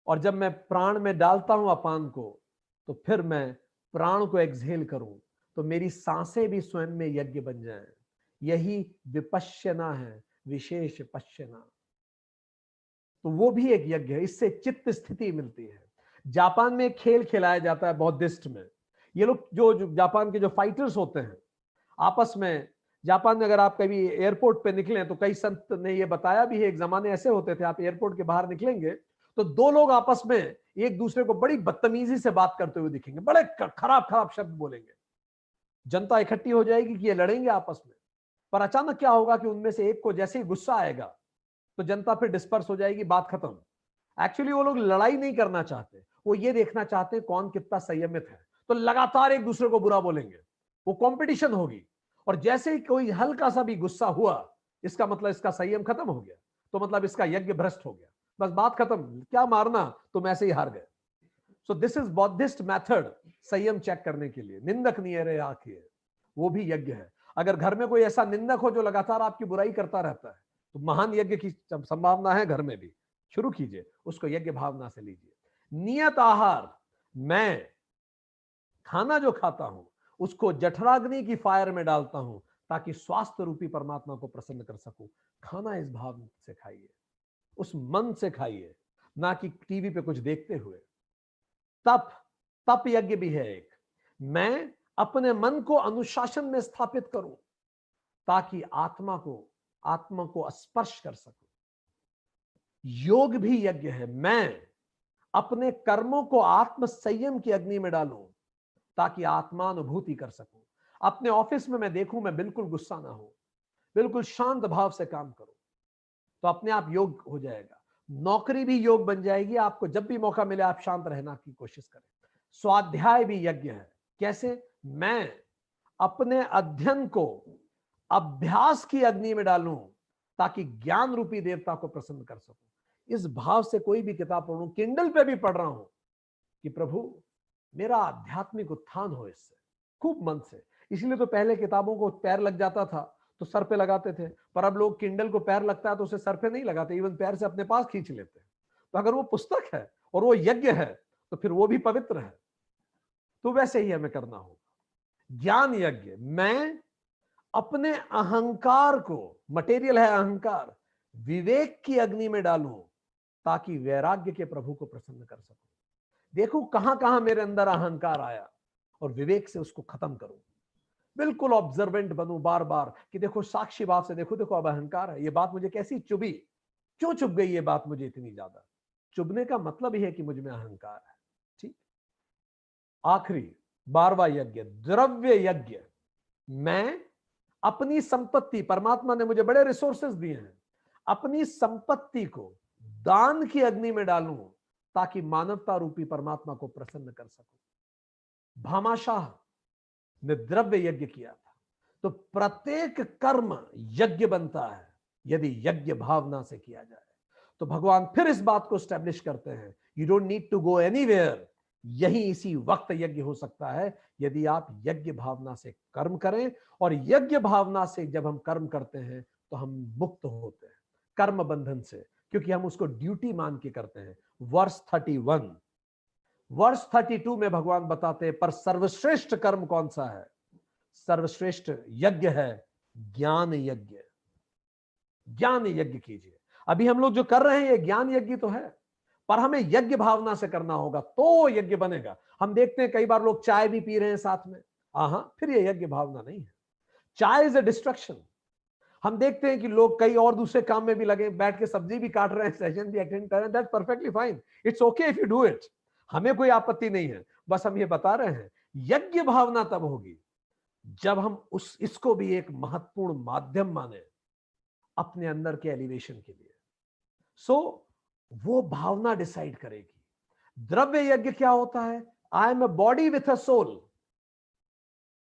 और जब मैं प्राण में डालता हूं अपान को, तो फिर मैं प्राण को एक्सहेल करूं, तो मेरी सांसें भी स्वयं में यज्ञ बन जाएं। यही विपश्यना है, विशेष पश्यना। तो वो भी एक यज्ञ है, इससे चित्त स्थिति मिलती है। जापान में खेल खिलाया जाता है बौद्धिस्ट में। ये लोग जो जापान के जो फाइटर्स होते हैं आपस में, जापान में अगर आप कभी एयरपोर्ट पे निकलें तो कई संत ने ये बताया भी है, एक जमाने ऐसे होते थे, आप एयरपोर्ट के बाहर निकलेंगे तो दो लोग आपस में एक दूसरे को बड़ी बदतमीजी से बात करते हुए दिखेंगे, बड़े खराब खराब शब्द बोलेंगे। जनता इकट्ठी हो जाएगी कि ये लड़ेंगे आपस में, पर अचानक क्या होगा कि उनमें से एक को जैसे ही गुस्सा आएगा तो जनता फिर डिस्पर्स हो जाएगी, बात खत्म। एक्चुअली वो लोग लड़ाई नहीं करना चाहते, वो ये देखना चाहते हैं कौन कितना संयमित है। तो लगातार एक दूसरे को बुरा बोलेंगे, वो कंपटीशन होगी, और जैसे ही कोई हल्का सा भी गुस्सा हुआ, इसका मतलब इसका संयम खत्म हो गया, तो मतलब इसका यज्ञ भ्रष्ट हो गया, बस बात खत्म, क्या मारना, तुम ऐसे ही हार गए। So this is Buddhist method संयम चेक करने के लिए। निंदक नहीं रहे आखिर, वो भी यज्ञ है। अगर घर में कोई ऐसा निंदक हो जो लगातार आपकी बुराई करता रहता है, तो महान यज्ञ की संभावना है घर में भी। शुरू कीजिए, उसको यज्ञ भावना से लीजिए। नियत आहार, मैं खाना जो खाता हूं उसको जठराग्नि की फायर में डालता हूं ताकि स्वास्थ्य रूपी परमात्मा को प्रसन्न कर सकूं। खाना इस भाव से खाइए, उस मन से खाइए, ना कि टीवी पे कुछ देखते हुए। तप, तप यज्ञ भी है एक। मैं अपने मन को अनुशासन में स्थापित करूं ताकि आत्मा को स्पर्श कर सकूं। योग भी यज्ञ है। मैं अपने कर्मों को आत्म संयम की अग्नि में डालूं ताकि आत्मानुभूति कर सकूं। अपने ऑफिस में मैं देखूं, मैं बिल्कुल गुस्सा ना हो, बिल्कुल शांत भाव से काम करूं, तो अपने आप योग हो जाएगा। नौकरी भी योग बन जाएगी। आपको जब भी मौका मिले आप शांत रहना की कोशिश करें। स्वाध्याय भी यज्ञ है। कैसे? मैं अपने अध्ययन को अभ्यास की अग्नि में डालूं ताकि ज्ञान रूपी देवता को प्रसन्न कर सकूं। इस भाव से कोई भी किताब पढ़ूं, किंडल पे भी पढ़ रहा हूं कि प्रभु मेरा आध्यात्मिक उत्थान हो इससे, खूब मन से। इसलिए तो पहले किताबों को पैर लग जाता था तो सर पे लगाते थे, पर अब लोग किंडल को पैर लगता है तो उसे सर पे नहीं लगाते, इवन पैर से अपने पास खींच लेते हैं। तो अगर वो पुस्तक है और वो यज्ञ है तो फिर वो भी पवित्र है। तो वैसे ही हमें करना होगा। ज्ञान यज्ञ, मैं अपने अहंकार को, मटेरियल है अहंकार, विवेक की अग्नि में डालूं ताकि वैराग्य के प्रभु को प्रसन्न कर सकूं। देखो कहां कहां मेरे अंदर अहंकार आया और विवेक से उसको खत्म करूं। बिल्कुल ऑब्जर्वेंट बनूं बार बार कि देखो, साक्षी भाव से देखो, देखो अब अहंकार है, ये बात मुझे कैसी चुभी, क्यों चुभ गई ये बात मुझे इतनी ज्यादा। चुभने का मतलब ही है कि मुझ में अहंकार है। ठीक। आखिरी 12वां यज्ञ, द्रव्य यज्ञ। मैं अपनी संपत्ति, परमात्मा ने मुझे बड़े रिसोर्सेज दिए हैं, अपनी संपत्ति को दान की अग्नि में डालूं ताकि मानवता रूपी परमात्मा को प्रसन्न कर सकूं। भामाशाह ने द्रव्य यज्ञ किया था। तो प्रत्येक कर्म यज्ञ बनता है यदि यज्ञ भावना से किया जाए। तो भगवान फिर इस बात को स्टैब्लिश करते हैं, you don't need to go anywhere, यही इसी वक्त यज्ञ हो सकता है यदि आप यज्ञ भावना से कर्म करें। और यज्ञ भावना से जब हम कर्म करते हैं तो हम मुक्त होते हैं कर्म बंधन से, क्योंकि हम उसको ड्यूटी मान के करते हैं। वर्ष 31, वर्ष 32 में भगवान बताते हैं पर सर्वश्रेष्ठ कर्म कौन सा है? सर्वश्रेष्ठ यज्ञ है ज्ञान यज्ञ। ज्ञान यज्ञ कीजिए। अभी हम लोग जो कर रहे हैं ये ज्ञान यज्ञ तो है, पर हमें यज्ञ भावना से करना होगा तो यज्ञ बनेगा। हम देखते हैं कई बार लोग चाय भी पी रहे हैं साथ में, फिर ये यज्ञ भावना नहीं है। चाय इज अ डिस्ट्रक्शन। हम देखते हैं कि लोग कई और दूसरे काम में भी लगे, बैठ के सब्जी भी काट रहे हैं, सेशन भी अटेंड कर रहे हैं, that's perfectly fine, it's okay if you do it, हमें कोई आपत्ति नहीं है। बस हम ये बता रहे हैं यज्ञ भावना तब होगी जब हम इसको भी एक महत्वपूर्ण माध्यम माने अपने अंदर के एलिवेशन के लिए। वो भावना डिसाइड करेगी। द्रव्य यज्ञ क्या होता है? I am a body with a soul.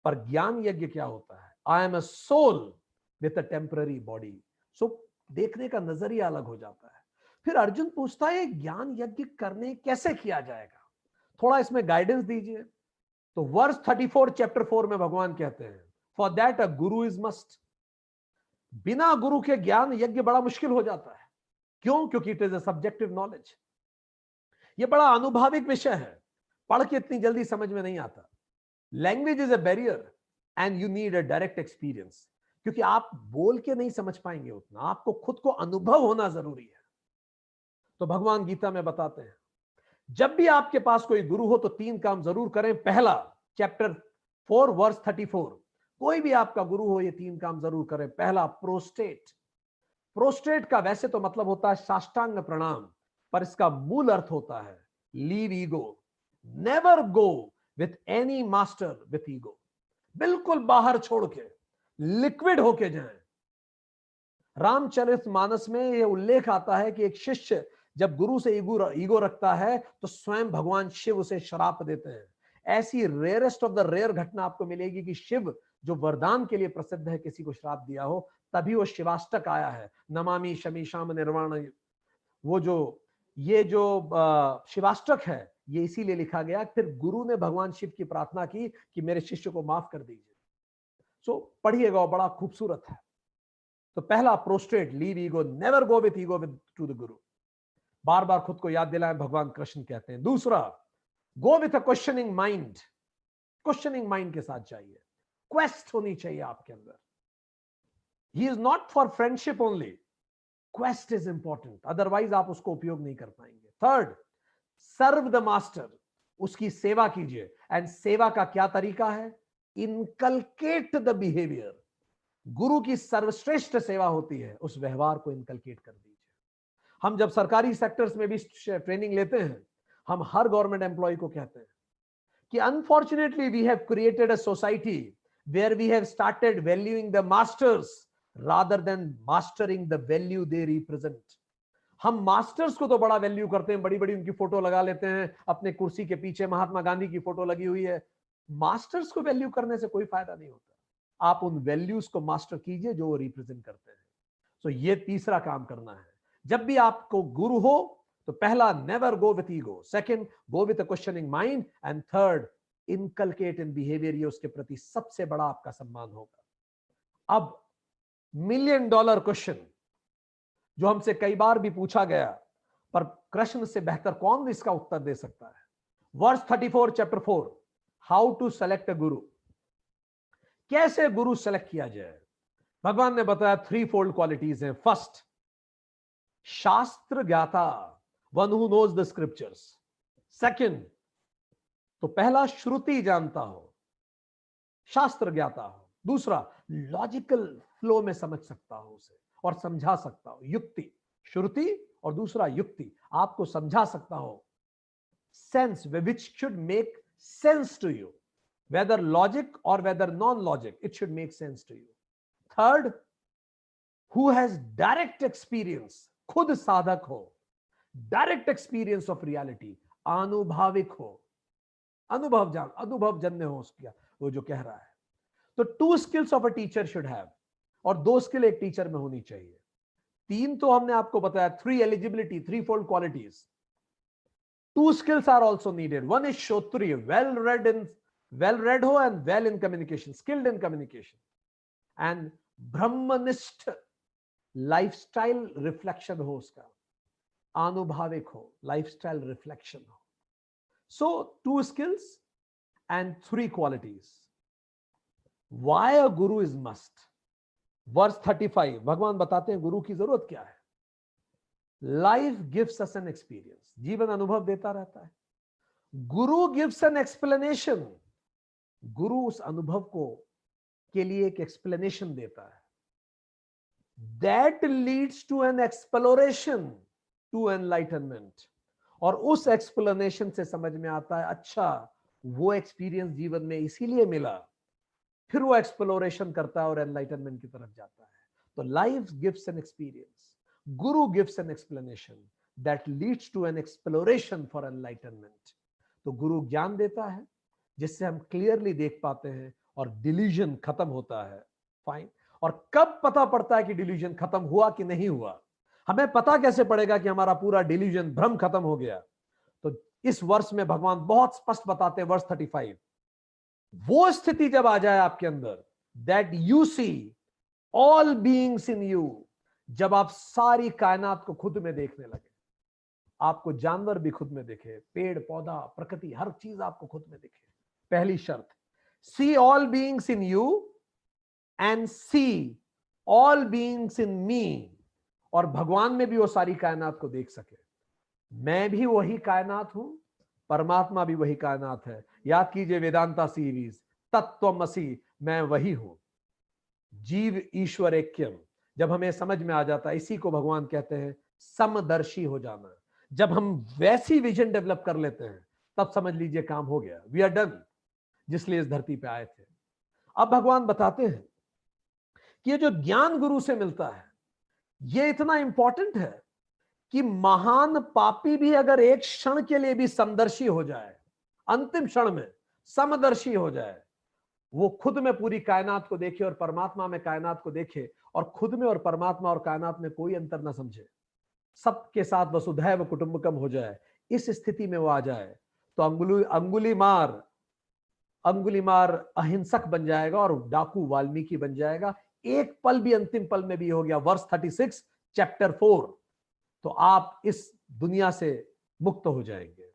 पर ज्ञान यज्ञ क्या होता है? I am a soul with a temporary body. देखने का नजरिया अलग हो जाता है। फिर अर्जुन पूछता है ज्ञान यज्ञ करने कैसे किया जाएगा, थोड़ा इसमें गाइडेंस दीजिए। तो वर्ष 34 चैप्टर 4 में भगवान कहते हैं for that a Guru is must. बिना गुरु के ज्ञान यज्ञ बड़ा मुश्किल हो जाता है। क्यों? क्योंकि it is a subjective knowledge. यह बड़ा अनुभाविक विषय है, पढ़ के इतनी जल्दी समझ में नहीं आता। Language is a barrier and you need a direct experience, क्योंकि आप बोल के नहीं समझ पाएंगे उतना, आपको खुद को अनुभव होना जरूरी है। तो भगवान गीता में बताते हैं जब भी आपके पास कोई गुरु हो तो 3 काम जरूर करें। पहला, चैप्टर 4 वर्स 34, कोई भी आपका गुरु हो ये 3 काम जरूर करें। पहला, प्रोस्टेट। प्रोस्टेट का वैसे तो मतलब होता है साष्टांग प्रणाम, पर इसका मूल अर्थ होता है leave ego, never go with any master with ego. बिल्कुल बाहर छोड़ के लिक्विड होके जाएं। रामचरितमानस में यह उल्लेख आता है कि एक शिष्य जब गुरु से ईगो रखता है तो स्वयं भगवान शिव उसे श्राप देते हैं। ऐसी रेयरेस्ट ऑफ द रेयर घटना आपको मिलेगी कि शिव जो वरदान के लिए प्रसिद्ध है किसी को श्राप दिया हो, तभी वो शिवाष्टक आया है, नमामि शमीशाम निर्वाण। वो जो ये जो शिवाष्टक है ये इसीलिए लिखा गया, फिर गुरु ने भगवान शिव की प्रार्थना की कि मेरे शिष्य को माफ कर दीजिए। पढ़िएगा, बड़ा खूबसूरत है। तो पहला, prostate, leave ego, never go with ego with two the गुरु। बार बार खुद को याद दिलाएं, भगवान कृष्ण कहते हैं। दूसरा, go with a questioning mind. Questioning mind के साथ चाहिए, क्वेस्ट होनी चाहिए आपके अंदर। He is not for friendship only, quest is important, otherwise आप उसको उपयोग नहीं कर पाएंगे। थर्ड, सर्व द मास्टर, उसकी सेवा कीजिए। एंड सेवा का क्या तरीका है? Inculcate the behaviour. गुरु की सर्वश्रेष्ठ सेवा होती है उस व्यवहार को इनकलकेट कर दीजिए। हम जब सरकारी सेक्टर्स में भी ट्रेनिंग लेते हैं, हम हर गवर्नमेंट एम्प्लॉय को कहते हैं कि unfortunately we have created a society where we have started valuing the masters rather than mastering the value they represent. हम मास्टर्स को तो बड़ा वैल्यू करते हैं, बड़ी बड़ी उनकी फोटो लगा लेते हैं, अपने कुर्सी के पीछे महात्मा गांधी की फोटो लगी हुई है। मास्टर्स को वैल्यू करने से कोई फायदा नहीं होता। आप उन वैल्यूज को मास्टर कीजिए जो वो रिप्रेजेंट करते हैं। तो ये तीसरा काम करना है। जब भी आपको गुरु हो तो पहला, never go with ego. Second, go with a questioning mind. And third, inculcate in behaviour. ये उसके प्रति सबसे बड़ा आपका सम्मान होगा। अब $1,000,000 क्वेश्चन जो हमसे कई बार भी पूछा गया, पर कृष्ण से बेहतर कौन इसका उत्तर दे सकता है? Verse 34 chapter 4, how to select a guru. कैसे गुरु सेलेक्ट किया जाए? भगवान ने बताया 3 फोल्ड क्वालिटीज हैं। फर्स्ट, शास्त्र ज्ञाता, one who knows the scriptures. Second, तो पहला श्रुति जानता हो, शास्त्र ज्ञाता हो। दूसरा, लॉजिकल फ्लो में समझ सकता हो उसे और समझा सकता हो, युक्ति, श्रुति और दूसरा युक्ति, आपको समझा सकता हो। Sense, which should make sense to you, whether logic और whether non logic, it should make sense to you. Third, who has direct experience, खुद साधक हो, डायरेक्ट एक्सपीरियंस ऑफ रियलिटी, आनुभाविक हो, अनुभव जन्य हो उसका वो जो कह रहा है। तो 2 skills of a teacher should have, और 2 स्किल एक टीचर में होनी चाहिए। तीन तो हमने आपको बताया, 3 eligibility, 3 fold qualities. 2 skills are also needed. One is Shotri, well read ho and well in communication, skilled in communication. And Brahmanist lifestyle reflection ho uska, anubhavik ho, lifestyle reflection ho. So 2 skills and 3 qualities. Why a guru is must? Verse 35, भगवान बताते हैं गुरु की जरूरत क्या है। Life gives us an experience, जीवन अनुभव देता रहता है। गुरु गिव्स एन एक्सप्लेनेशन, गुरु उस अनुभव को के लिए एक एक्सप्लेनेशन देता है। That leads to an exploration to enlightenment, और उस एक्सप्लेनेशन से समझ में आता है अच्छा वो एक्सपीरियंस जीवन में इसीलिए मिला, फिर वो एक्सप्लोरेशन करता है और एनलाइटनमेंट की तरफ जाता है। तो life gives an experience, Guru gives an explanation that leads to an exploration for enlightenment. तो गुरु ज्ञान देता है जिससे हम क्लियरली देख पाते हैं और डिल्यूजन खत्म होता है। फाइन। और कब पता पड़ता है कि डिल्यूजन खत्म हुआ कि नहीं हुआ? हमें पता कैसे पड़ेगा कि हमारा पूरा डिल्यूजन, भ्रम खत्म हो गया? तो इस वर्ष में भगवान बहुत स्पष्ट बताते हैं, वर्ष 35, वो स्थिति जब आ जाए आपके अंदर, that you see all beings in you, जब आप सारी कायनात को खुद में देखने लगे, आपको जानवर भी खुद में दिखे, पेड़ पौधा प्रकृति हर चीज आपको खुद में दिखे। पहली शर्त, see all beings in you and see all beings in me, और भगवान में भी वो सारी कायनात को देख सके। मैं भी वही कायनात हूं, परमात्मा भी वही कायनात है। याद कीजिए वेदांता सीरीज, तत्वमसि, मैं वही हूं। जीव ईश्वर ऐक्यम, जब हमें समझ में आ जाता है, इसी को भगवान कहते हैं समदर्शी हो जाना। जब हम वैसी विजन डेवलप कर लेते हैं तब समझ लीजिए काम हो गया, वी आर डन, जिसलिए इस धरती पे आए थे। अब भगवान बताते हैं कि ये जो ज्ञान गुरु से मिलता है ये इतना इंपॉर्टेंट है कि महान पापी भी अगर एक क्षण के लिए भी समदर्शी हो जाए, अंतिम क्षण में समदर्शी हो जाए, वो खुद में पूरी कायनात को देखे और परमात्मा में कायनात को देखे, और खुद में और परमात्मा और कायनात में कोई अंतर ना समझे, सबके साथ वसुधैव कुटुंबकम हो जाए, इस स्थिति में वो आ जाए, तो अंगुलीमार अहिंसक बन जाएगा और डाकू वाल्मीकि बन जाएगा। एक पल भी, अंतिम पल में भी हो गया। वर्स 36 चैप्टर 4, तो आप इस दुनिया से मुक्त हो जाएंगे।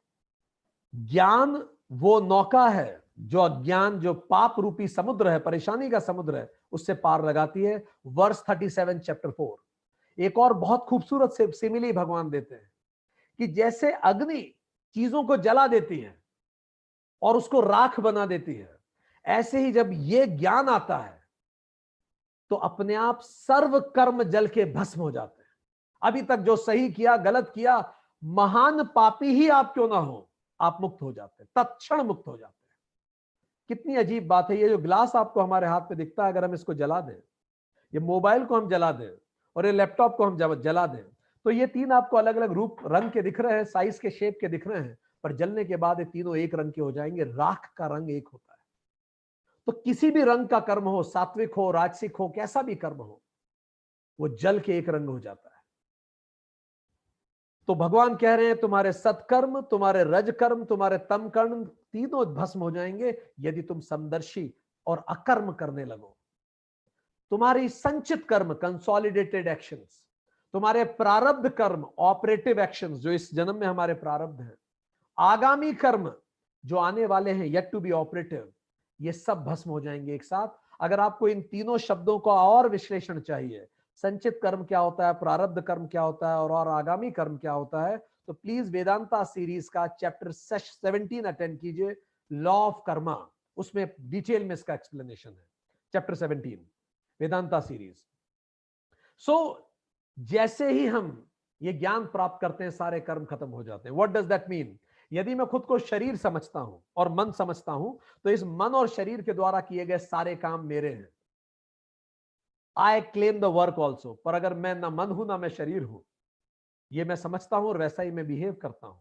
ज्ञान वो नौका है जो अज्ञान, जो पाप रूपी समुद्र है, परेशानी का समुद्र है, उससे पार लगाती है। वर्स 37 चैप्टर 4, एक और बहुत खूबसूरत से सिमिली भगवान देते हैं कि जैसे अग्नि चीजों को जला देती है और उसको राख बना देती है, ऐसे ही जब ये ज्ञान आता है तो अपने आप सर्व कर्म जल के भस्म हो जाते हैं। अभी तक जो सही किया, गलत किया, महान पापी ही आप क्यों ना हो, आप मुक्त हो जाते हैं, तत्क्षण मुक्त हो जाते हैं। कितनी अजीब बात है। ये जो ग्लास आपको हमारे हाथ में दिखता है, अगर हम इसको जला दें, ये मोबाइल को हम जला दें और ये लैपटॉप को हम जला दें, तो ये तीन आपको अलग अलग रूप रंग के दिख रहे हैं, साइज के, शेप के दिख रहे हैं, पर जलने के बाद ये तीनों एक रंग के हो जाएंगे। राख का रंग एक होता है। तो किसी भी रंग का कर्म हो, सात्विक हो, राजसिक हो, कैसा भी कर्म हो, वो जल के एक रंग हो जाता है। तो भगवान कह रहे हैं तुम्हारे सत्कर्म, तुम्हारे रज कर्म, तुम्हारे तम कर्म तीनों भस्म हो जाएंगे यदि तुम समदर्शी और अकर्म करने लगो। तुम्हारी संचित कर्म, कंसोलिडेटेड एक्शंस, तुम्हारे प्रारब्ध कर्म, ऑपरेटिव एक्शंस जो इस जन्म में हमारे प्रारब्ध हैं, आगामी कर्म जो आने वाले हैं, येट टू बी ऑपरेटिव, ये सब भस्म हो जाएंगे एक साथ। अगर आपको इन तीनों शब्दों का और विश्लेषण चाहिए, संचित कर्म क्या होता है, प्रारब्ध कर्म क्या होता है और आगामी कर्म क्या होता है, तो प्लीज वेदांता सीरीज का चैप्टर 17 अटेंड कीजिए, लॉ ऑफ कर्मा, उसमें डिटेल में इसका एक्सप्लेनेशन है। Chapter 17 Vedanta series. सो जैसे ही हम ये ज्ञान प्राप्त करते हैं, सारे कर्म खत्म हो जाते हैं। What does that mean? यदि मैं खुद को शरीर समझता हूं और मन समझता हूं, तो इस मन और शरीर के द्वारा किए गए सारे काम मेरे हैं। I claim the work also. पर अगर मैं ना मन हूं ना मैं शरीर हूं, ये मैं समझता हूं और वैसा ही मैं बिहेव करता हूं,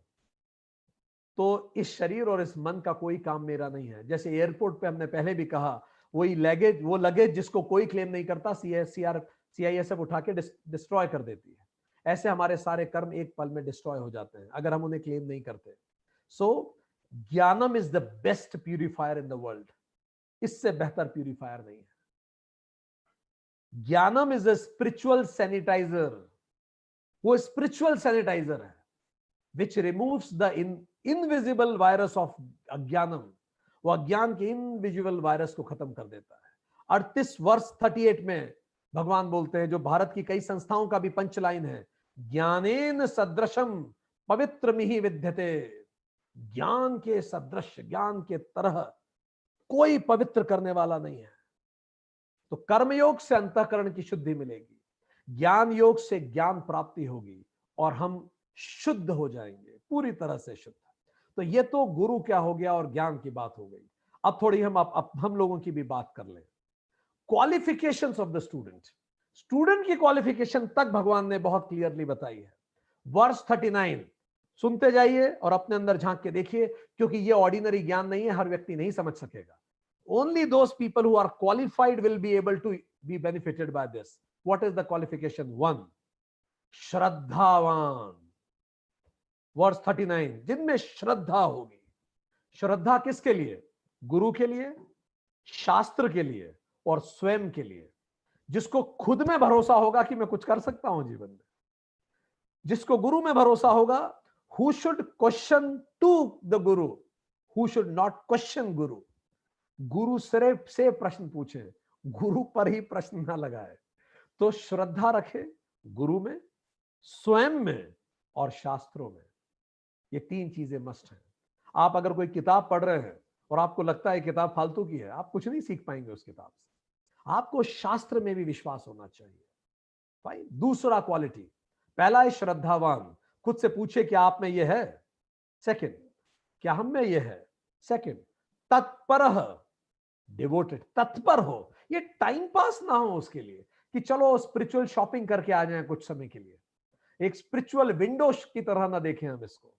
तो इस शरीर और इस मन का कोई काम मेरा नहीं है। जैसे एयरपोर्ट पे हमने पहले भी कहा, वही लगेज, वो लगेज जिसको कोई क्लेम नहीं करता, सीआईएसएफ उठा के डिस्ट्रॉय कर देती है। ऐसे हमारे सारे कर्म एक पल में डिस्ट्रॉय हो जाते हैं अगर हम उन्हें क्लेम नहीं करते। So jnanam is the best purifier in the world, इससे बेहतर प्यूरिफायर नहीं है। Jnanam is a spiritual sanitizer, वो स्पिरिचुअल सैनिटाइजर है which removes the invisible virus of ajnanam, वो अज्ञान के इनविजिबल वायरस को खत्म कर देता है। 38 वर्ष 38 में भगवान बोलते हैं, जो भारत की कई संस्थाओं का भी पंचलाइन है, ज्ञानेन सदृशम पवित्र मिहि विद्यते, ज्ञान के सदृश, ज्ञान के तरह कोई पवित्र करने वाला नहीं है। तो कर्मयोग से अंतःकरण की शुद्धि मिलेगी, ज्ञान योग से ज्ञान प्राप्ति होगी और हम शुद्ध हो जाएंगे, पूरी तरह से शुद्ध। तो ये तो गुरु क्या हो गया और ज्ञान की बात हो गई। अब थोड़ी हम लोगों की भी बात कर लें। Qualifications of the student, student की क्वालिफिकेशन तक भगवान ने बहुत क्लियरली बताई है। वर्स 39 सुनते जाइए और अपने अंदर झांक के देखिए, क्योंकि ये ऑर्डिनरी ज्ञान नहीं है, हर व्यक्ति नहीं समझ सकेगा। Only those people who are qualified will be able to be benefited by this. What is the qualification? 1, श्रद्धावान। वर्स 39, जिनमें श्रद्धा होगी। श्रद्धा किसके लिए? गुरु के लिए, शास्त्र के लिए और स्वयं के लिए। जिसको खुद में भरोसा होगा कि मैं कुछ कर सकता हूं जीवन में, जिसको गुरु में भरोसा होगा, who should question to the guru, who should not question guru। गुरु सिर्फ से प्रश्न पूछे, गुरु पर ही प्रश्न ना लगाए। तो श्रद्धा रखे गुरु में, स्वयं में और शास्त्रों में। ये 3 चीजें मस्ट हैं। आप अगर कोई किताब पढ़ रहे हैं और आपको लगता है किताब फालतू की है, आप कुछ नहीं सीख पाएंगे उस किताब से। आपको शास्त्र में भी विश्वास होना चाहिए। भाई दूसरा क्वालिटी, पहला है श्रद्धावान, खुद से पूछे क्या आप में यह है। सेकंड, क्या हम में यह है। सेकंड, तत्पर, डिवोटेड, तत्पर हो। ये टाइम पास ना हो उसके लिए कि चलो स्पिरिचुअल शॉपिंग करके आ जाएं कुछ समय के लिए। एक स्पिरिचुअल विंडो की तरह ना देखें हम इसको।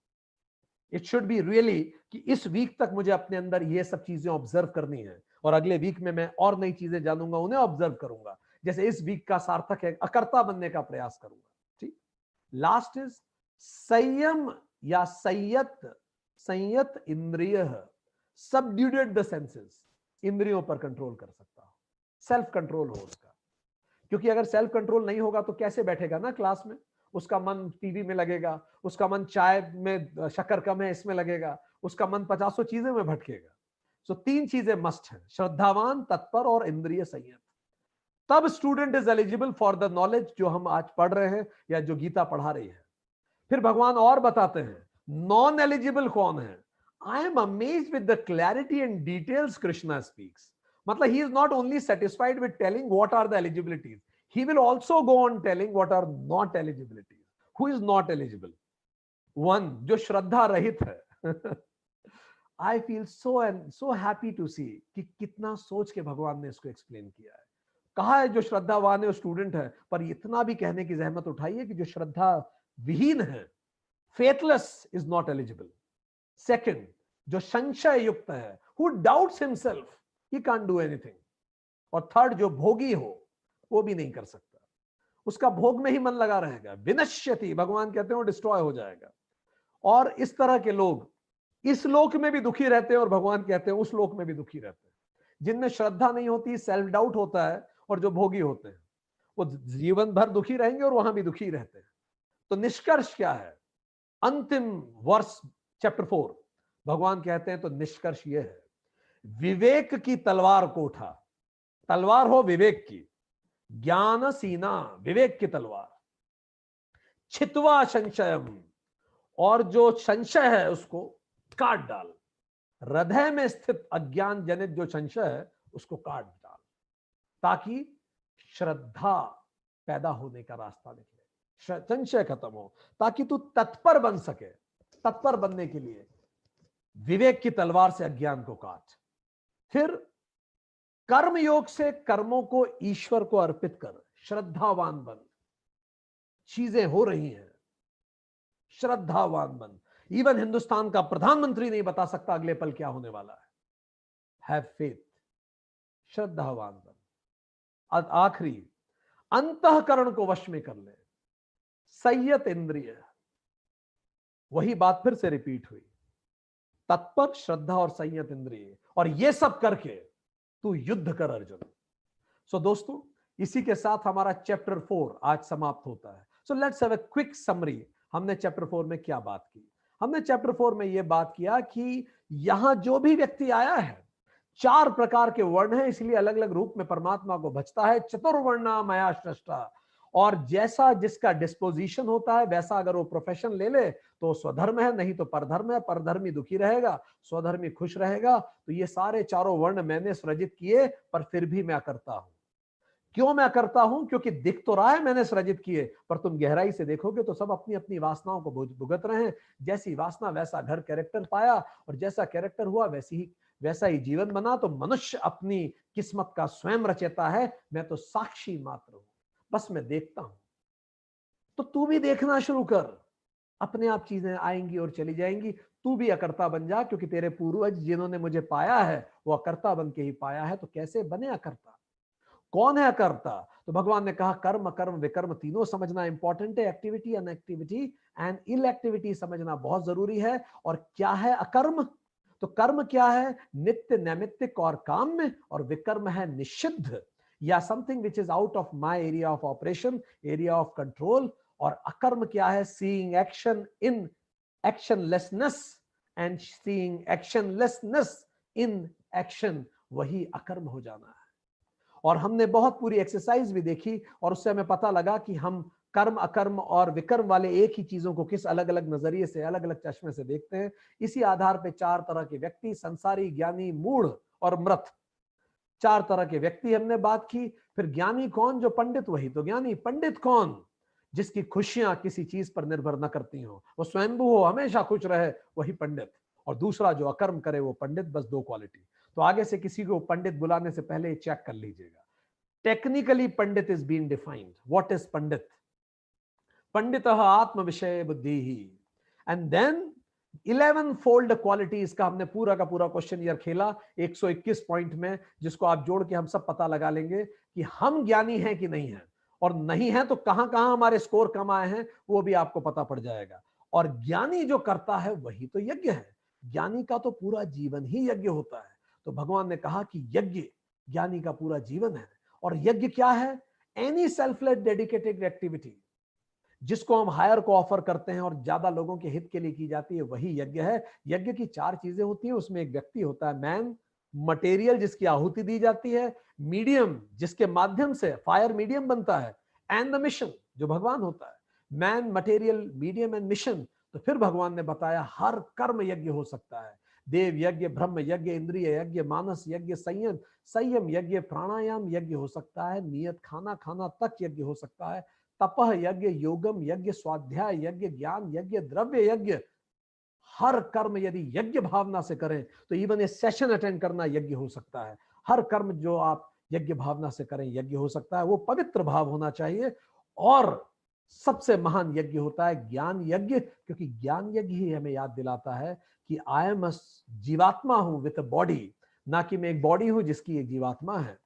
इट शुड बी रियली कि इस वीक तक मुझे अपने अंदर ये सब चीजें ऑब्जर्व करनी है और अगले वीक में मैं और नई चीजें जानूंगा, उन्हें ऑब्जर्व करूंगा। जैसे इस वीक का सार्थक है, अकर्ता बनने का प्रयास करूंगा। ठीक। लास्ट इज संयम या संयत इंद्रिय, सबड्यूटेड द सेंसेस, इंद्रियों पर कंट्रोल कर सकता हो, सेल्फ कंट्रोल हो उसका। क्योंकि अगर सेल्फ कंट्रोल नहीं होगा तो कैसे बैठेगा ना क्लास में, उसका मन टीवी में लगेगा, उसका मन चाय में शक्कर कम है इसमें लगेगा, उसका मन 50 चीजें में भटकेगा। सो 3 चीजें मस्ट है, श्रद्धावान, तत्पर और इंद्रिय संयत। तब student is eligible for the knowledge जो हम आज पढ़ रहे हैं या जो गीता पढ़ा रही है। फिर भगवान और बताते हैं नॉन एलिजिबल कौन है। I am amazed with the clarity and details Krishna speaks. मतलब he is not only satisfied with telling what are the eligibilities, he will also go on telling what are not eligibilities. Who is not eligible? One, जो श्रद्धा रहित है। I feel so happy to see कि कितना सोच के भगवान ने इसको एक्सप्लेन किया है। कहा है जो श्रद्धावान है वो स्टूडेंट है, पर इतना भी कहने की जहमत उठाइए कि जो श्रद्धा विहीन है, faithless is not eligible. Second, जो संशय युक्त है, who doubts himself, he can't do anything. और थर्ड, जो भोगी हो, वो भी नहीं कर सकता, उसका भोग में ही मन लगा रहेगा। विनश्यति, भगवान कहते हैं वो डिस्ट्रॉय हो जाएगा। और इस तरह के लोग इस लोक में भी दुखी रहते हैं और भगवान कहते हैं उस लोक में भी दुखी रहते हैं। जिनमें श्रद्धा नहीं होती, सेल्फ डाउट होता है, और जो भोगी होते हैं वो जीवन भर दुखी रहेंगे और वहां भी दुखी रहते हैं। तो निष्कर्ष क्या है? अंतिम वर्ष चैप्टर 4 भगवान कहते हैं तो निष्कर्ष यह है, विवेक की तलवार को उठा। तलवार हो विवेक की, ज्ञान सीना, विवेक की तलवार। छित्वा संशयम, और जो संशय है उसको काट डाल। हृदय में स्थित अज्ञान जनित जो संशय है उसको काट डाल, ताकि श्रद्धा पैदा होने का रास्ता निकले, संशय खत्म हो, ताकि तू तत्पर बन सके। तत्पर बनने के लिए विवेक की तलवार से अज्ञान को काट। फिर कर्म योग से कर्मों को ईश्वर को अर्पित कर, श्रद्धावान बन। चीजें हो रही हैं, श्रद्धावान बन। इवन हिंदुस्तान का प्रधानमंत्री नहीं बता सकता अगले पल क्या होने वाला है। हैव फेथ, श्रद्धावान बन। आखिरी, अंतःकरण को वश में कर ले, संयत इंद्रिय। वही बात फिर से रिपीट हुई, तत्पर, श्रद्धा और संयत इंद्रिय, और ये सब करके तू युद्ध कर अर्जुन। सो दोस्तों, इसी के साथ हमारा चैप्टर 4 आज समाप्त होता है। So let's have a quick summary. हमने चैप्टर 4 में क्या बात की? हमने चैप्टर 4 में यह बात किया कि यहां जो भी व्यक्ति आया है, 4 प्रकार के वर्ण हैं, इसलिए अलग अलग रूप में परमात्मा को भजता है। चतुर्वर्णा मया सृष्टा, और जैसा जिसका डिस्पोजिशन होता है वैसा अगर वो प्रोफेशन ले ले तो स्वधर्म है, नहीं तो परधर्म है। परधर्मी दुखी रहेगा, स्वधर्मी खुश रहेगा। तो ये सारे चारों वर्ण मैंने सृजित किए, पर फिर भी मैं करता हूं। क्यों मैं करता हूं? क्योंकि दिख तो रहा है मैंने सृजित किए, पर तुम गहराई से देखोगे तो सब अपनी अपनी वासनाओं को भुगत रहे हैं। जैसी वासना वैसा घर कैरेक्टर पाया, और जैसा कैरेक्टर हुआ वैसा ही जीवन बना। तो मनुष्य अपनी किस्मत का स्वयं रचेता है, मैं तो साक्षी मात्र हूं, बस मैं देखता हूं। तो तू भी देखना शुरू कर, अपने आप चीजें आएंगी और चली जाएंगी। तू भी अकर्ता बन जा, क्योंकि तेरे पूर्वज जिन्होंने मुझे पाया है वो अकर्ता बन के ही पाया है। तो कैसे बने अकर्ता? कौन है अकर्ता? तो भगवान ने कहा कर्म, अकर्म, विकर्म तीनों समझना इंपॉर्टेंट है। एक्टिविटी, अनएक्टिविटी एंड इलएक्टिविटी समझना बहुत जरूरी है। और क्या है अकर्म? तो कर्म क्या है? नित्य, नैमित्तिक और काम्य, और विकर्म है निषिद्ध, या something which is out of my area of operation, area of control. और अकर्म क्या है? Seeing action in actionlessness and seeing actionlessness in action, वही अकर्म हो जाना है। और हमने बहुत पूरी एक्सरसाइज भी देखी, और उससे हमें पता लगा कि हम कर्म, अकर्म और विकर्म वाले एक ही चीजों को किस अलग अलग नजरिए से, अलग अलग चश्मे से देखते हैं। इसी आधार पे 4 तरह के व्यक्ति, संसारी, ज्ञानी, मूढ़ और मृत, 4 तरह के व्यक्ति हमने बात की। फिर ज्ञानी कौन? जो पंडित, वही तो ज्ञानी। पंडित कौन? जिसकी खुशियां किसी चीज पर निर्भर न करती हो, वो स्वयंभू हो, हमेशा खुश रहे, वही पंडित। और दूसरा जो अकर्म करे वो पंडित। बस 2 क्वालिटी। तो आगे से किसी को पंडित बुलाने से पहले चेक कर लीजिएगा। Technically pandit is being defined. What is pandit? पंडितः आत्म विषय बुद्धि ही। एंड देन 11 फोल्ड क्वालिटीज का हमने पूरा का पूरा क्वेश्चन ईयर खेला 121 पॉइंट में, जिसको आप जोड़ के हम सब पता लगा लेंगे कि हम ज्ञानी हैं कि नहीं है, और नहीं है तो कहां कहां हमारे स्कोर कम आए हैं वो भी आपको पता पड़ जाएगा। और ज्ञानी जो करता है वही तो यज्ञ है। ज्ञानी का तो पूरा जीवन ही यज्ञ होता है। तो भगवान ने कहा कि यज्ञ ज्ञानी का पूरा जीवन है। और यज्ञ क्या है? एनी सेल्फलेस डेडिकेटेड एक्टिविटी जिसको हम हायर को ऑफर करते हैं और ज्यादा लोगों के हित के लिए की जाती है, वही यज्ञ है। यज्ञ की 4 चीजें होती हैं। उसमें एक व्यक्ति होता है, मैन, मटेरियल जिसकी आहुति दी जाती है, मीडियम जिसके माध्यम से फायर मीडियम बनता है, एंड द मिशन जो भगवान होता है। Man, material, medium and mission. तो फिर भगवान ने बताया हर कर्म यज्ञ हो सकता है। देव यज्ञ, ब्रह्म यज्ञ, इंद्रिय यज्ञ, मानस यज्ञ, संयम यज्ञ, प्राणायाम यज्ञ हो सकता है, नियत खाना खाना तक यज्ञ हो सकता है, तपह यज्ञ, योगम यज्ञ, स्वाध्याय यज्ञ, ज्ञान यज्ञ, द्रव्य यज्ञ। हर कर्म यदि यज्ञ भावना से करें तो इवन ए सेशन अटेंड करना यज्ञ हो सकता है। हर कर्म जो आप यज्ञ भावना से करें यज्ञ हो सकता है। वो पवित्र भाव होना चाहिए। और सबसे महान यज्ञ होता है ज्ञान यज्ञ, क्योंकि ज्ञान यज्ञ ही हमें याद दिलाता है कि आई एम अ जीवात्मा हूं विथ अ बॉडी, ना कि मैं एक बॉडी हूं जिसकी एक जीवात्मा है।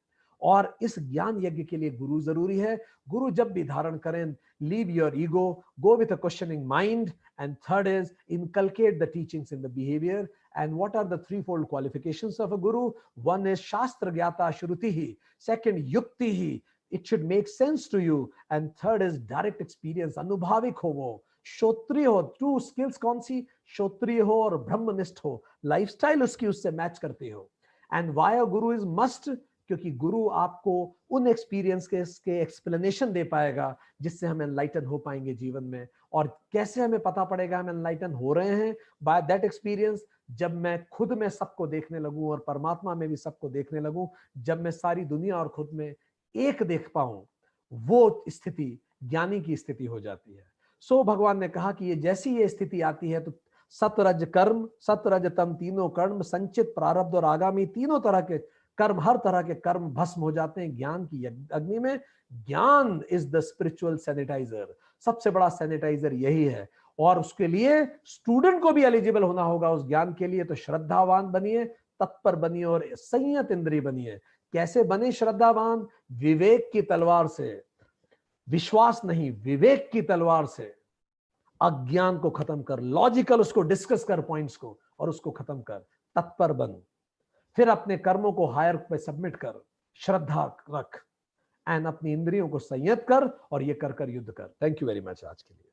और इस ज्ञान यज्ञ के लिए गुरु जरूरी है। गुरु जब भी धारण करें, leave your ego, go with a questioning mind, and third is inculcate the teachings in the behavior. And what are the threefold qualifications of a guru? One is shastra gyata shrutihi, second yuktihi, it should make sense to you, and third is direct experience, अनुभविक हो वो, श्रोत्रिय हो। True skills कौन सी? श्रोत्रिय हो और ब्रह्मनिष्ठ हो, lifestyle उसकी उससे मैच करते हो। And why a Guru is must? क्योंकि गुरु आपको उन एक्सपीरियंस के एक्सप्लेनेशन दे पाएगा जिससे हम एनलाइटन हो पाएंगे जीवन में। और कैसे हमें पता पड़ेगा हम एनलाइटन हो रहे हैं? बाय दैट एक्सपीरियंस, जब मैं खुद में सबको देखने लगूं और परमात्मा में भी सबको देखने लगूं, जब मैं सारी दुनिया और खुद में एक देख पाऊं, वो स्थिति ज्ञानी की स्थिति हो जाती है। सो भगवान ने कहा कि ये जैसी ये स्थिति आती है तो सतरज कर्म, सतरज तम तीनों कर्म, संचित, प्रारब्ध और आगामी तीनों तरह के कर्म, हर तरह के कर्म भस्म हो जाते हैं ज्ञान की अग्नि में। ज्ञान इज द स्पिरिचुअल सैनिटाइजर। सबसे बड़ा सैनिटाइजर यही है। और उसके लिए स्टूडेंट को भी एलिजिबल होना होगा उस ज्ञान के लिए। तो श्रद्धावान बनिए, तत्पर बनिए और संयत इंद्रिय बनिए। कैसे बने श्रद्धावान? विवेक की तलवार से, विश्वास नहीं, विवेक की तलवार से अज्ञान को खत्म कर, लॉजिकल उसको डिस्कस कर पॉइंट्स को और उसको खत्म कर, तत्पर बन, फिर अपने कर्मों को हायर पे सबमिट कर, श्रद्धा रख एंड अपनी इंद्रियों को संयत कर और ये कर कर युद्ध कर। थैंक यू वेरी मच आज के लिए।